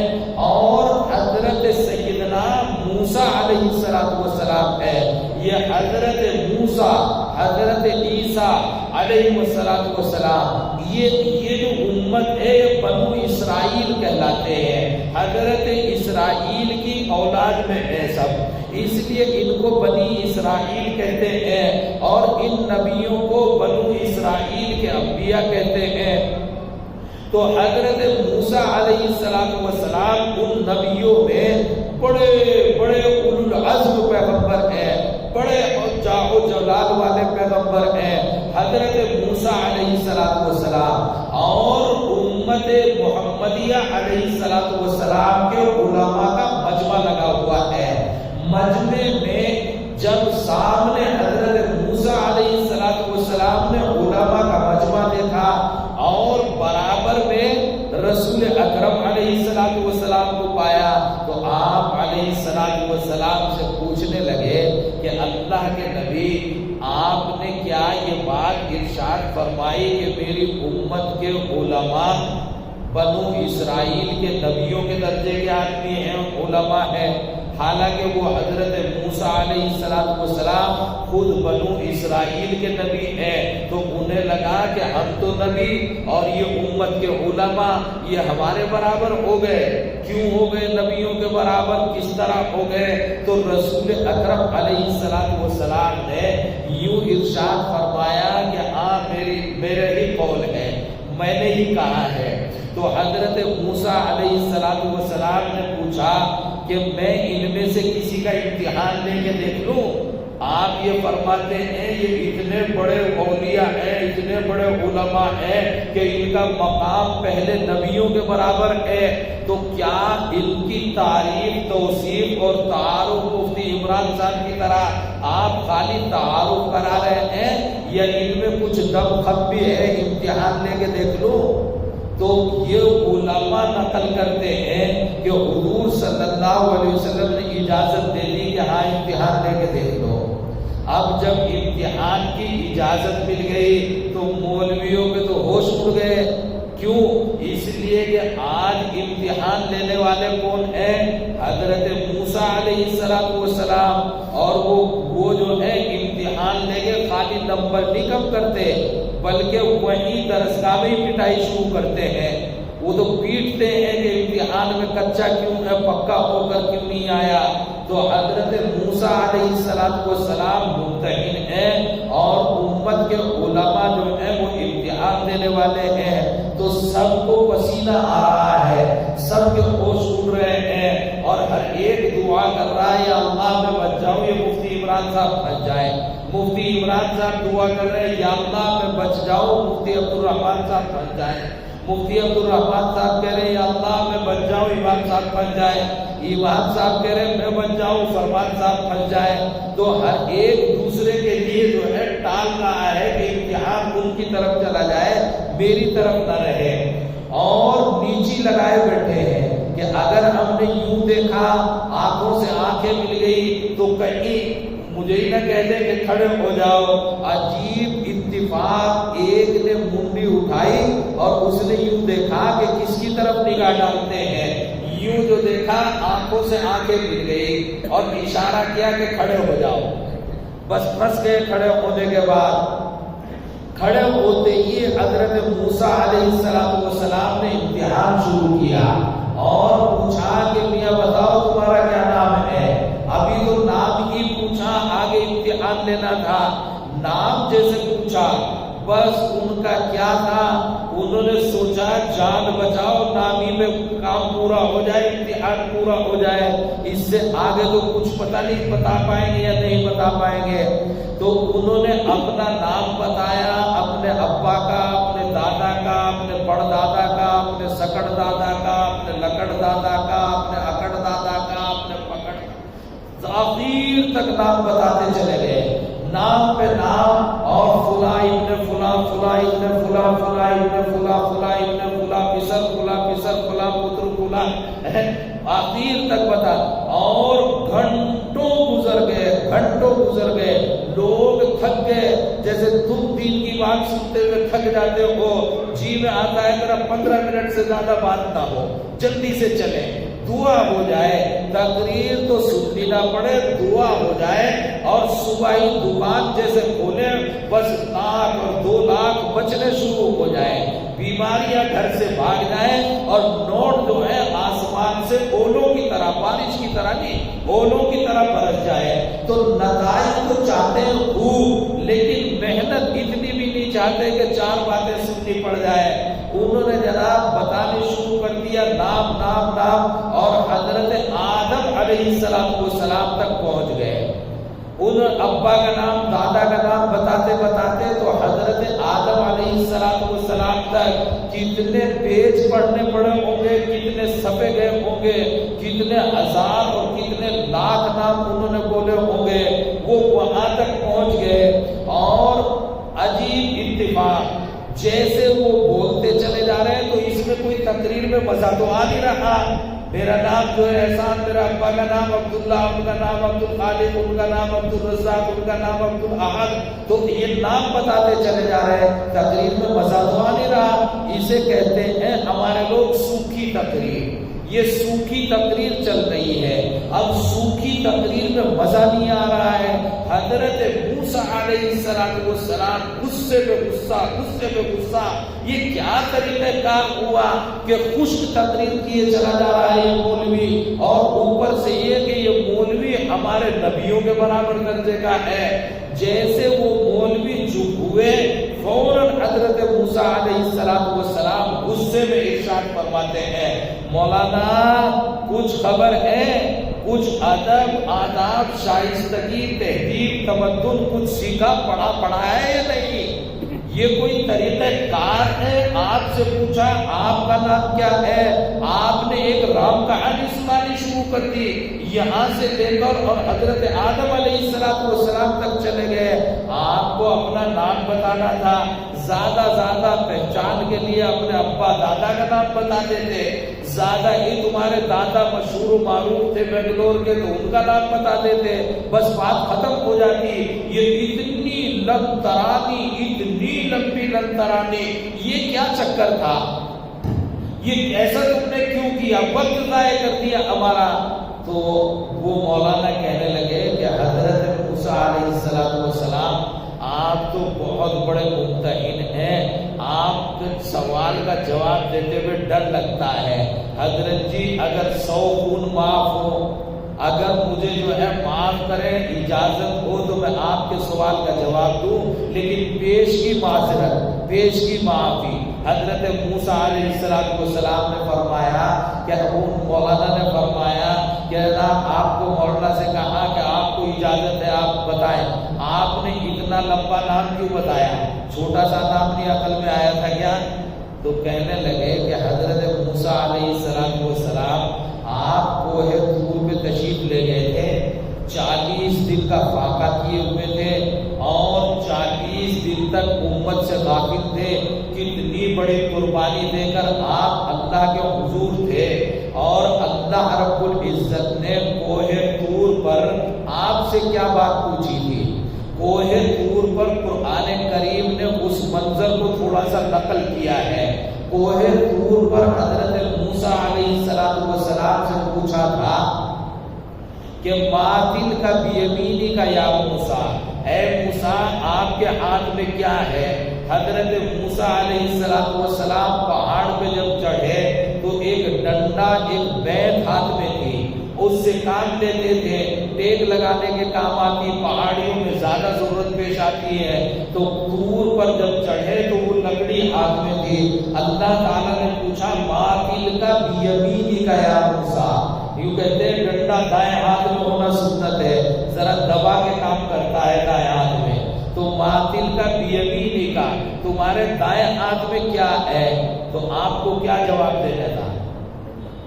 اور حضرت سیدنا موسیٰ علیہ السلام ہے۔ یہ حضرت موسیٰ، حضرت عیسیٰ علیہ السلام، یہ جو امت ہے بنو اسرائیل کہلاتے ہیں، حضرت اسرائیل کی اولاد میں ہیں سب، اس لیے ان کو بنی اسرائیل کہتے ہیں، اور ان نبیوں کو بنو اسرائیل کے انبیاء کہتے ہیں۔ تو حضرت موسیٰ علیہ السلام ان نبیوں میں بڑے بڑے اولو العزم پیغمبر ہیں، بڑے جاہ و جلال والے پیغمبر ہیں حضرت موسیٰ علیہ السلام، اور امت محمدیہ علیہ السلام کے علماء کا مجمع لگا ہوا ہے۔ مجمع میں جب سامنے حضرت موسیٰ علیہ السلام نے علماء کا مجمع دیکھا اور برابر میں رسول اکرم علیہ السلام کو پایا، تو آپ علیہ السلام سے پوچھنے لگے کہ اللہ کے نبی، آپ نے کیا یہ بات ارشاد فرمائی کہ میری امت کے علماء بنو اسرائیل کے نبیوں کے درجے کے آدمی ہیں، علماء ہیں؟ حالانکہ وہ حضرت موسیٰ علیہ السلام خود بنو اسرائیل کے نبی ہیں۔ تو انہیں لگا کہ ہم تو نبی اور یہ امت کے علماء یہ ہمارے برابر ہو گئے، کیوں ہو گئے نبیوں کے برابر، کس طرح ہو گئے؟ تو رسول اکرم علیہ السلام نے یوں ارشاد فرمایا کہ ہاں میرے ہی قول ہے، میں نے ہی کہا ہے۔ تو حضرت موسیٰ علیہ السلام نے پوچھا کہ میں ان میں سے کسی کا امتحان لے کے دیکھ لوں؟ آپ یہ فرماتے ہیں یہ اتنے بڑے اولیاء ہیں، اتنے بڑے علماء ہیں کہ ان کا مقام پہلے نبیوں کے برابر ہے، تو کیا ان کی تعریف، توصیف اور تعارف مفتی عمران صاحب کی طرح آپ خالی تعارف کرا رہے ہیں یا ان میں کچھ دم خط بھی ہے، امتحان لے کے دیکھ لوں؟ تو یہ علماء نقل کرتے ہیں کہ حضور صلی اللہ علیہ وسلم نے اجازت دے دی کہ ہاں امتحان لے کے دیکھ لو۔ اب جب امتحان کی اجازت مل گئی تو مولویوں کے تو ہوش اڑ گئے، کیوں؟ اس لیے کہ آج امتحان لینے والے کون ہیں؟ حضرت موسیٰ علیہ السلام، اور وہ جو ہے امتحان لے کے خالی نمبر نہیں کم کرتے بلکہ وہیں درسگاہ میں پٹائی شروع کرتے ہیں۔ وہ تو پیٹتے ہیں کہ امتحان میں کچا کیوں ہے، پکا ہو کر کیوں نہیں آیا؟ تو حضرت موسیٰ علیہ السلام ممتحن ہیں اور امت کے علماء جو ہیں وہ امتحان دینے والے ہیں۔ تو سب کو پسینہ آ رہا ہے، سب کے ہوش اڑ رہے ہیں، اور ہر ایک دعا کر رہا ہے یا اللہ میں بچ جاؤں، یہ مفتی عمران صاحب بچ جائیں۔ مفتی عمران صاحب دعا کر رہے ہیں یا اللہ میں بچ جاؤں، مفتی عبدالرحمان صاحب بچ جائیں۔ مفتی عبدالرحمان صاحب کہہ رہے ہیں یا اللہ میں بچ جاؤں، امام صاحب بچ جائیں۔ امام صاحب کہہ رہے ہیں میں بچ جاؤں، فرمان صاحب بچ جائیں۔ تو ہر ایک دوسرے کے لیے جو ہے ٹال رہا ہے کہ امتحان ان کی طرف چلا جائے، میری طرف نہ رہے، اور نیچی لگائے بیٹھے ہیں کہ اگر ہم نے یوں دیکھا، آنکھوں سے آنکھیں مل گئی، تو کہیں مجھے ہی نہ کہہ دے کہ کھڑے ہو جاؤ۔ عجیب اتفاق، ایک نے منڈی اٹھائی اور اس نے یوں دیکھا کہ کس کی طرف نگاہ ڈالتے ہیں، یوں جو دیکھا آنکھوں سے آنکھیں مل گئی اور اشارہ کیا کہ کھڑے ہو جاؤ۔ بس پھنس گئے۔ کھڑے ہونے کے بعد، کھڑے ہوتے ہی حضرت موسیٰ علیہ السلام نے امتحان شروع کیا اور پوچھا کہ میاں بتاؤ تمہارا کیا نام ہے؟ ابھی تو نام ہی پوچھا، آگے امتحان لینا تھا۔ نام جیسے پوچھا، بس ان کا کیا تھا، انہوں نے سوچا جان بچاؤ، نامی میں کام پورا ہو جائے، امتحان پورا ہو جائے، اس سے آگے تو کچھ پتہ نہیں بتا پائیں گے یا نہیں بتا پائیں گے۔ تو انہوں نے اپنا نام بتایا، اپنے ابا کا، اپنے دادا کا، اپنے بڑ دادا کا، اپنے سکڑ دادا کا، اپنے لکڑ دادا کا، اپنے اکڑ دادا کا، اپنے پکڑ، آخر تک نام بتاتے چلے گئے، نام پہ نام، اور فلاں ابن فلاں، فلاں ابن فلاں، فلاں ابن فلاں، فلاں ابن فلاں، پسر فلاں، پسر فلاں، پتر فلاں، آخر تک بتا۔ اور گھنٹوں گزر گئے، گھنٹوں گزر گئے، لوگ تھک گئے، جیسے تم دین کی بات سنتے ہوئے تھک جاتے ہو، جی میں آتا ہے میرا 15 منٹ سے زیادہ بات نہ ہو، جلدی سے چلیں، دعا ہو جائے، تقریر تو سننی نہ پڑے، دعا ہو جائے، اور صبح ہی دکان جیسے کھولے، بس 1 لاکھ اور 2 لاکھ بچنے شروع ہو جائیں، بیماریاں گھر سے بھاگ جائیں، اور نوٹ جو ہے آسمان سے اولوں کی طرح طرح، بارش کی طرح نہیں، اولوں کی طرح برس جائے۔ تو نتائج تو چاہتے ہیں خوب، لیکن محنت اتنی بھی نہیں چاہتے کہ 4 باتیں سننی پڑ جائے۔ انہوں نے جناب بتانے شروع کر دیا نام نام نام، اور حضرت آدم علیہ السلام تک پہنچ گئے۔ ان ابا کا نام دادا کا نام بتاتے بتاتے تو حضرت آدم علیہ السلام تک کتنے پیج پڑھنے پڑے ہوں گے، کتنے صفحے گئے ہوں گے، کتنے ہزار اور کتنے لاکھ نام انہوں نے بولے ہوں گے، وہ وہاں تک پہنچ گئے۔ اور عجیب اتفاق، جیسے وہ بولتے چلے جا رہے ہیں تو اس میں کوئی تقریر میں مزہ تو آ نہیں رہا۔ میرا نام جو ہے احسان، میرا ابا کا نام عبداللہ، ان کا نام عبدالخالق، ان کا نام عبدالرزاق، ان کا نام عبدالاحد، تو یہ نام بتاتے چلے جا رہے ہیں، تقریر میں مزہ تو آ نہیں رہا۔ اسے کہتے ہیں ہمارے لوگ سوکھی تقریر۔ یہ سوکھی تقریر چل رہی ہے، اب سوکھی تقریر میں مزہ نہیں آ رہا ہے۔ حضرت موسیٰ علیہ السلام غصے پہ غصہ، غصے پہ غصہ، یہ کیا طریقہ کار ہوا کہ خشک تقریر کیے چلا جا رہا ہے یہ مولوی، اور اوپر سے یہ کہ یہ مولوی ہمارے نبیوں کے برابر درجے کا ہے۔ جیسے وہ مولوی چپ ہوئے، فوراً حضرت موسیٰ علیہ السلام غصے میں ارشاد فرماتے ہیں، مولانا کچھ خبر ہے، کچھ ادب، آداب، شائستگی، تہذیب، تمدن کچھ سیکھا پڑھا ہے یا نہیں؟ یہ کوئی طریقہ کار ہے؟ آپ سے پوچھا آپ کا نام کیا ہے، آپ نے ایک رام کہانی سنانی شروع کر دی، یہاں سے لے کر اور حضرت آدم علیہ السلام تک چلے گئے۔ آپ کو اپنا نام بتانا تھا، زیادہ پہچان کے لیے اپنے ابا دادا کا نام بتا دیتے، زیادہ ہی تمہارے دادا مشہور و معروف تھے بنگلور کے تو ان کا نام بتا دیتے، بس بات ختم ہو جاتی۔ یہ اتنی لمبی لنترانی، یہ کیا چکر تھا؟ یہ ایسا تم نے کیوں کیا؟ وقت ضائع کر دیا ہمارا۔ تو وہ مولانا کہنے لگے کہ حضرت موسیٰ علیہ السلام آپ تو بہت بڑے ممتحن ہیں، آپ کے سوال کا جواب دیتے ہوئے ڈر لگتا ہے۔ حضرت جی اگر 100 خون معاف ہو، اگر مجھے جو ہے معاف کریں، اجازت ہو تو میں آپ کے سوال کا جواب دوں، لیکن پیش کی معذرت، پیش کی معافی۔ حضرت موسیٰ علیہ السلام نے فرمایا کہ مولانا نے فرمایا کہ آپ کو مولانا سے کہا کہ آپ کو اجازت ہے آپ بتائیں، آپ نے اتنا لمبا نام کیوں بتایا؟ چھوٹا سا نام نہیں عقل میں آیا تھا کیا؟ تو کہنے لگے کہ حضرت موسیٰ علیہ السلام آپ کوہ طور پہ تشریف لے گئے تھے، 40 دن کا فاقہ کیے ہوئے تھے، اور 40 دن تک امت سے غافل تھے، کتنی بڑی قربانی دے کر آپ اللہ کے حضور تھے، اور اللہ رب العزت نے کوہ طور پر آپ سے کیا بات پوچھی تھی؟ کوہ طور پر قرآن کریم نے اس منظر کو تھوڑا سا نقل کیا ہے۔ کوہ طور پر حضرت موسیٰ علیہ السلام سے پوچھا تھا کہ ماتل کا بیمینی کا یا موسیٰ، اے موسیٰ آپ کے ہاتھ میں کیا ہے؟ حضرت موسیٰ علیہ السلام پہاڑ پہ جب چڑھے تو ایک ڈنڈا، ایک بیت ہاتھ میں تھی، اس سے کام لیتے تھے، ٹیک لگانے کے کام آتی، پہاڑیوں میں زیادہ ضرورت پیش آتی ہے، تو طور پر جب چڑھے تو وہ لکڑی ہاتھ میں تھی۔ اللہ تعالیٰ نے پوچھا ماتل کا بیمینی کا یا موسیٰ، یوں کہتے ہیں ڈنڈا دائیں ہاتھ میں ہونا سنت ہے، ذرا دبا کے کام کرتا ہے دائیں ہاتھ میں، تو ماتل کا بیمینی کا تمہارے دائیں ہاتھ میں کیا ہے؟ تو آپ کو کیا جواب دینا تھا؟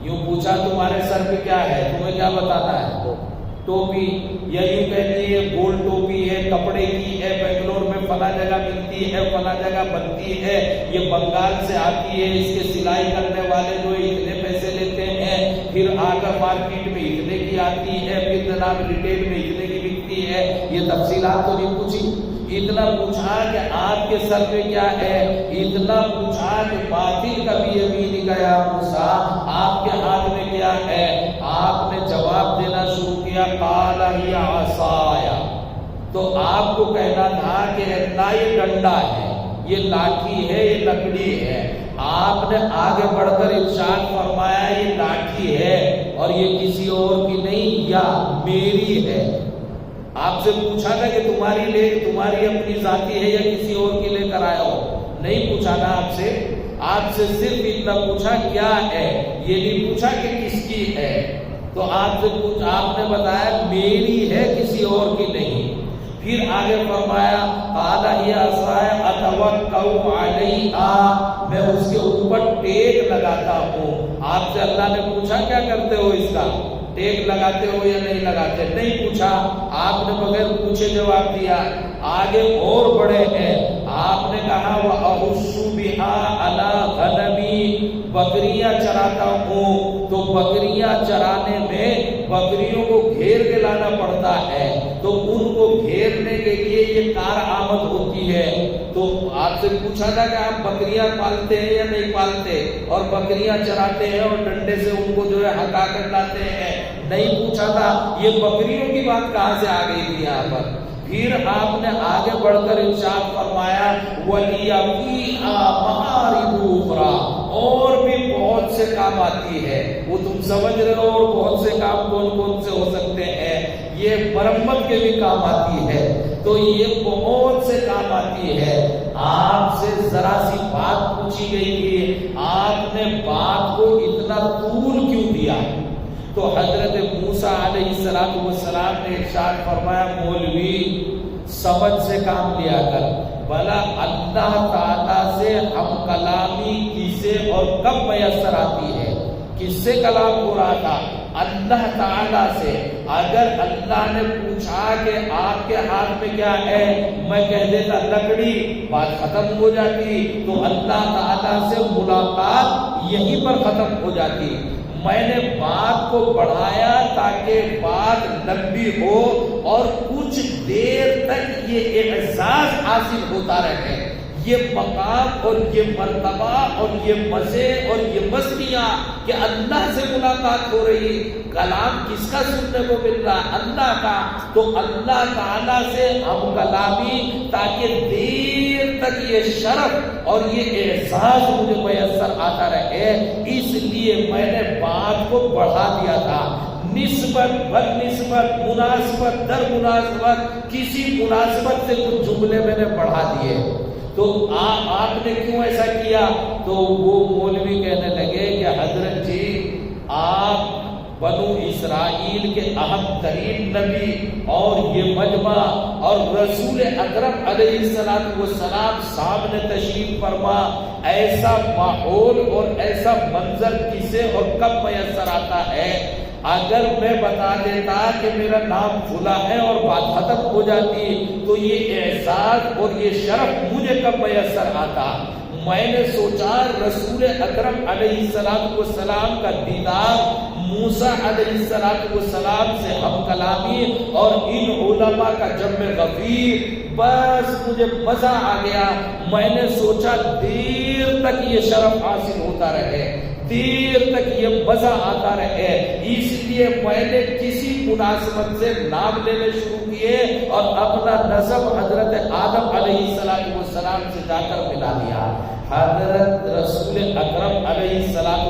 یوں پوچھا تمہارے سر پہ کیا ہے، تمہیں کیا بتانا ہے؟ ٹوپی، یا یوں کہتی ہے گول ٹوپی ہے، کپڑے کی ہے، بنگلور میں فلاں جگہ ملتی ہے، فلاں جگہ بنتی ہے، یہ بنگال سے آتی ہے، اس کے سلائی کرنے والے جو اتنے پیسے لیتے ہیں، پھر آ کر مارکیٹ میں اتنے کی آتی ہے، پھر جناب ریٹیل میں اتنے کی بکتی ہے۔ یہ تفصیلات تو نہیں پوچھی، اتنا پوچھا کہ آپ کے سر پہ کیا ہے، اتنا پوچھا کہ باطل کا بھی یمین کا یا موسیٰ آپ کے ہاتھ میں کیا ہے؟ آپ نے جواب دینا شروع کیا قال ہی عصای، تو آپ کو کہنا تھا کہ نہ یہ ڈنڈا ہے، یہ لاٹھی ہے، یہ لکڑی ہے۔ آپ نے آگے بڑھ کر ارشاد فرمایا یہ لاٹھی ہے، اور یہ کسی اور کی نہیں یا میری ہے۔ آپ سے پوچھا تھا کہ تمہاری اپنی ذاتی ہے یا کسی اور کی لے کر آیا ہو؟ نہیں پوچھا نا آپ سے صرف اتنا پوچھا کیا ہے، یہ نہیں پوچھا کہ کس کی ہے۔ تو آپ نے بتایا میری ہے، کسی اور کی نہیں۔ پھر آگے فرمایا قال ہی عصای اتوکل علیہا، میں اس کے اوپر ٹیک لگاتا ہوں۔ آپ سے اللہ نے پوچھا کیا کرتے ہو اس کا، ٹیک لگاتے ہو یا نہیں لگاتے؟ نہیں پوچھا، آپ نے بغیر پوچھے جواب دیا۔ آگے اور بڑے ہیں، آپ نے کہا وَأَحُشُّ بِهَا عَلَىٰ غَنَمِي، بکریاں چراتا ہوں، تو بکریاں چرانے میں بکریوں کو گھیر کے لانا پڑتا ہے، تو ان کو گھیرنے کے لیے یہ کارآمد ہوتی ہے۔ تو آپ سے پوچھا تھا کہ آپ بکریاں پالتے ہیں یا نہیں پالتے، اور بکریاں چراتے ہیں اور ڈنڈے سے ان کو جو ہے ہٹا کر لاتے ہیں؟ نہیں پوچھا تھا۔ یہ بکریوں کی بات کہاں سے آ گئی تھی یہاں پر؟ پھر آپ نے آگے بڑھ کر ارشاد فرمایا وَلِيَفِيهَا مَآرِبُ أُخْرَىٰ، اور بھی بہت سے کام آتی ہے۔ وہ تم سمجھ رہے ہو اور بہت سے کام کون سے ہو سکتے ہیں؟ یہ مرمت کے بھی کام آتی ہے، تو یہ بہت سے کام آتی ہے۔ آپ سے ذرا سی بات پوچھی گئی کہ آپ نے بات کو اتنا طول کیوں دیا؟ تو حضرت موسیٰ علیہ السلام نے ارشاد فرمایا مولوی سمجھ سے کام لیا کر، بھلا اللہ تعالیٰ سے ہم کلامی کسے اور کب میسر آتی ہے؟ کس سے کلام ہو رہا تھا؟ اللہ تعالیٰ سے۔ اگر اللہ نے پوچھا کہ آپ کے ہاتھ میں کیا ہے، میں کہہ دیتا لکڑی، بات ختم ہو جاتی، تو اللہ تعالیٰ سے ملاقات یہیں پر ختم ہو جاتی۔ میں نے بات کو بڑھایا تاکہ بات لمبی ہو اور کچھ دیر تک یہ اعزاز حاصل ہوتا رہے، یہ مقام اور یہ مرتبہ اور یہ مزے اور یہ مستیاں کہ اللہ سے ملاقات ہو رہی۔ کلام کس کا سننے کو مل رہا؟ اللہ کا۔ تو اللہ تعالیٰ سے ہم کلامی تاکہ دیر تک یہ شرف اور یہ احساس مجھے میسر آتا رہے، اس لیے میں نے بات کو بڑھا دیا تھا۔ نسبت بد نسبت، مناسبت در مناسبت، کسی مناسبت سے کچھ جملے میں نے بڑھا دیے۔ تو آپ نے کیوں ایسا کیا؟ تو وہ مولوی کہنے لگے کہ حضرت جی آپ بنو اسرائیل کے اہم ترین نبی اور یہ مجمع اور رسول اکرم علیہ السلام سامنے تشریف فرما، ایسا ماحول اور ایسا منظر کسے اور کب میسر آتا ہے؟ اگر میں بتا دیتا کہ میرا نام فلاں ہے اور بات ختم ہو جاتی تو یہ احساس اور یہ شرف مجھے کب میسر آتا؟ میں نے سوچا رسول اکرم علیہ السلام کا دیدار، موسیٰ علیہ السلام سے ہم کلامی اور ان علماء کا جمع غفیر، بس مجھے مزہ آ گیا۔ میں نے سوچا دیر تک یہ شرف حاصل ہوتا رہے، دیر تک یہ مزہ آتا رہے، اس لیے میں نے کسی مناسبت سے نام لینے شروع کیے اور اپنا نسب حضرت آدم علیہ السلام سے جا کر ملا دیا۔ حضرت رسول اکرم علیہ السلام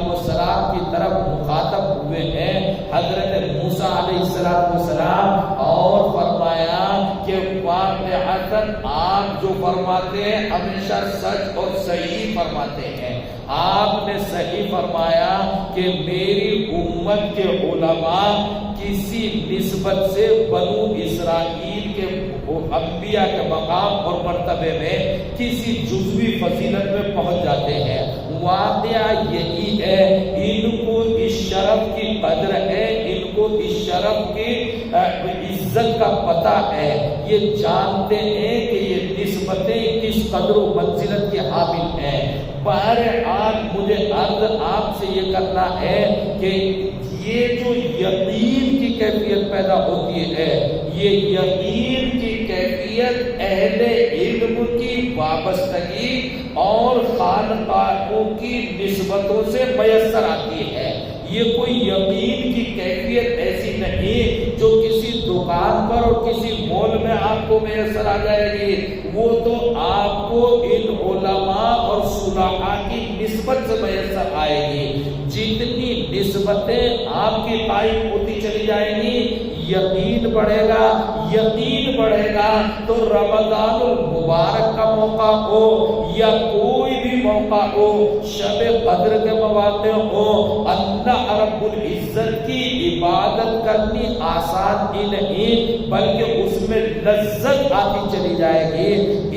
کی طرف مخاطب ہوئے ہیں حضرت موسیٰ علیہ السلام، اور فرمایا کہ واقعتاً آپ جو فرماتے ہیں ہمیشہ سچ اور صحیح فرماتے ہیں۔ آپ نے صحیح فرمایا کہ میری امت کے علماء کسی نسبت سے بنو اسرائیل کے انبیاء کے مقام اور مرتبے میں کسی جزوی فضیلت میں پہنچ جاتے ہیں۔ واقعہ یہی ہے، ان کو اس شرف کی قدر ہے، ان کو اس شرف کی عزت کا پتہ ہے، یہ جانتے ہیں کہ یہ نسبتیں کس قدر و منزلت کے حامل ہیں۔ بہرحال مجھے عرض آپ سے یہ کرنا ہے کہ یہ جو یقین کی کیفیت پیدا ہوتی ہے، یہ یقین کی کیفیت اہل علم کی وابستگی اور خانقاہوں کی نسبتوں سے میسر آتی ہے۔ یہ کوئی یقین کی کیفیت ایسی نہیں نہیں جو کسی دکان پر اور کسی مال میں آپ کو میسر آ جائے گی، وہ تو آپ کو ان علماء اور صلحاء کی نسبت سے میسر آئے گی۔ جتنی نسبتیں آپ کی قائم ہوتی چلی جائیں گی، یقین بڑھے گا، یقین بڑھے گا، تو رمضان المبارک کا موقع ہو یا کوئی بھی موقع ہو، شب قدر کے مواقع ہو، اللہ رب العزت کی عبادت کرنی آسان ہی نہیں بلکہ اس میں لذت آتی چلی جائے گی۔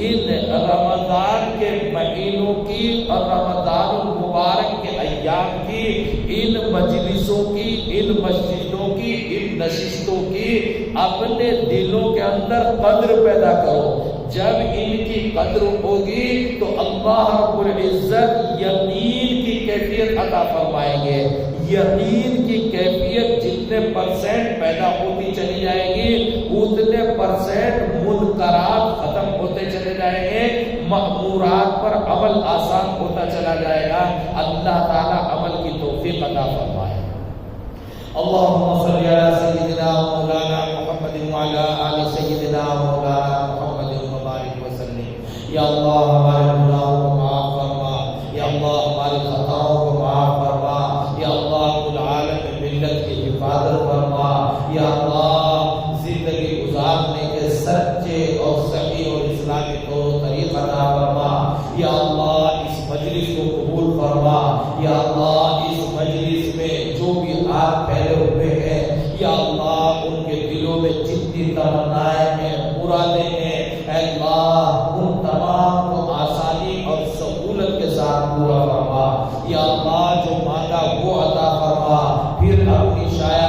ان رمضان کے مہینوں کی اور رمضان المبارک کے ایام کی، ان مجلسوں کی، ان مسجدوں کی، ان نشستوں کی اپنے دلوں کے اندر قدر پیدا کرو۔ جب ان کی قدر ہوگی تو اللہ رب العزت یقین کی کیفیت عطا فرمائیں گے۔ یقین کی کیفیت جتنے پرسنٹ پیدا ہوتی چلی جائے گی، اتنے پرسنٹ منکرات ختم ہوتے چلے جائیں گے، مأمورات پر عمل آسان ہوتا چلا جائے گا۔ اللہ تعالی عمل کی توفیق عطا فرمائے۔ اللهم صل على سيدنا مولانا محمد وعلى آل سيدنا مولانا محمد وبارك وسلم۔ یا اللہ ہمارے گناہوں کو معاف فرما، یا اللہ ہماری خطاؤں کو معاف فرما، یا اللہ العالم ملت کی حفاظت فرما، یا اللہ زندگی گزارنے کے سچے اور صحیح اور اسلامی طور طریقہ عطا فرما، یا اللہ اس مجلس کو قبول فرما، یا اللہ اس مجلس میں جو بھی ہاتھ پھیلے ہوئے ہیں، یا اللہ ان کے دلوں میں جتنی تمنائیں ہیں، مرادیں ہیں، اے اللہ ان تمام کو آسانی اور سہولت کے ساتھ پورا فرما، یا اللہ جو مانگا وہ عطا فرما، پھر اپنی شاید